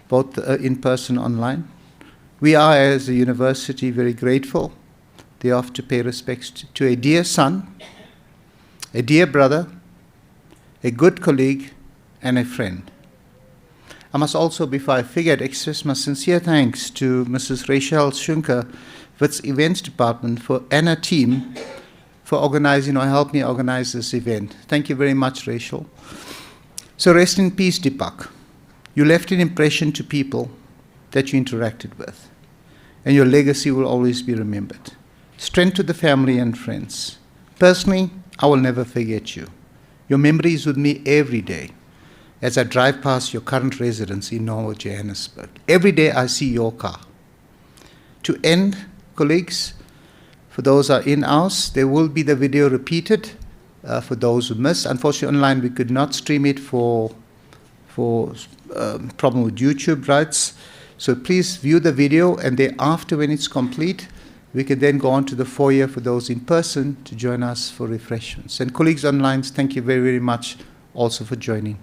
Speaker 1: both in person and online. We are, as a university, very grateful thereof to pay respects to a dear son, a dear brother, a good colleague, and a friend. I must also, before I forget, express my sincere thanks to Mrs. Rachel Shunker, WITS Events Department, and her team for organizing or helping me organize this event. Thank you very much, Rachel. So rest in peace, Deepak. You left an impression to people that you interacted with, and your legacy will always be remembered. Strength to the family and friends. Personally, I will never forget you. Your memory is with me every day as I drive past your current residence in Norway, Johannesburg. Every day I see your car. To end, colleagues, for those who are in-house, there will be the video repeated for those who missed. Unfortunately, online we could not stream it for problem with YouTube rights. So please view the video, and thereafter, when it's complete, we can then go on to the foyer for those in person to join us for refreshments. And colleagues online, thank you very, very much also for joining.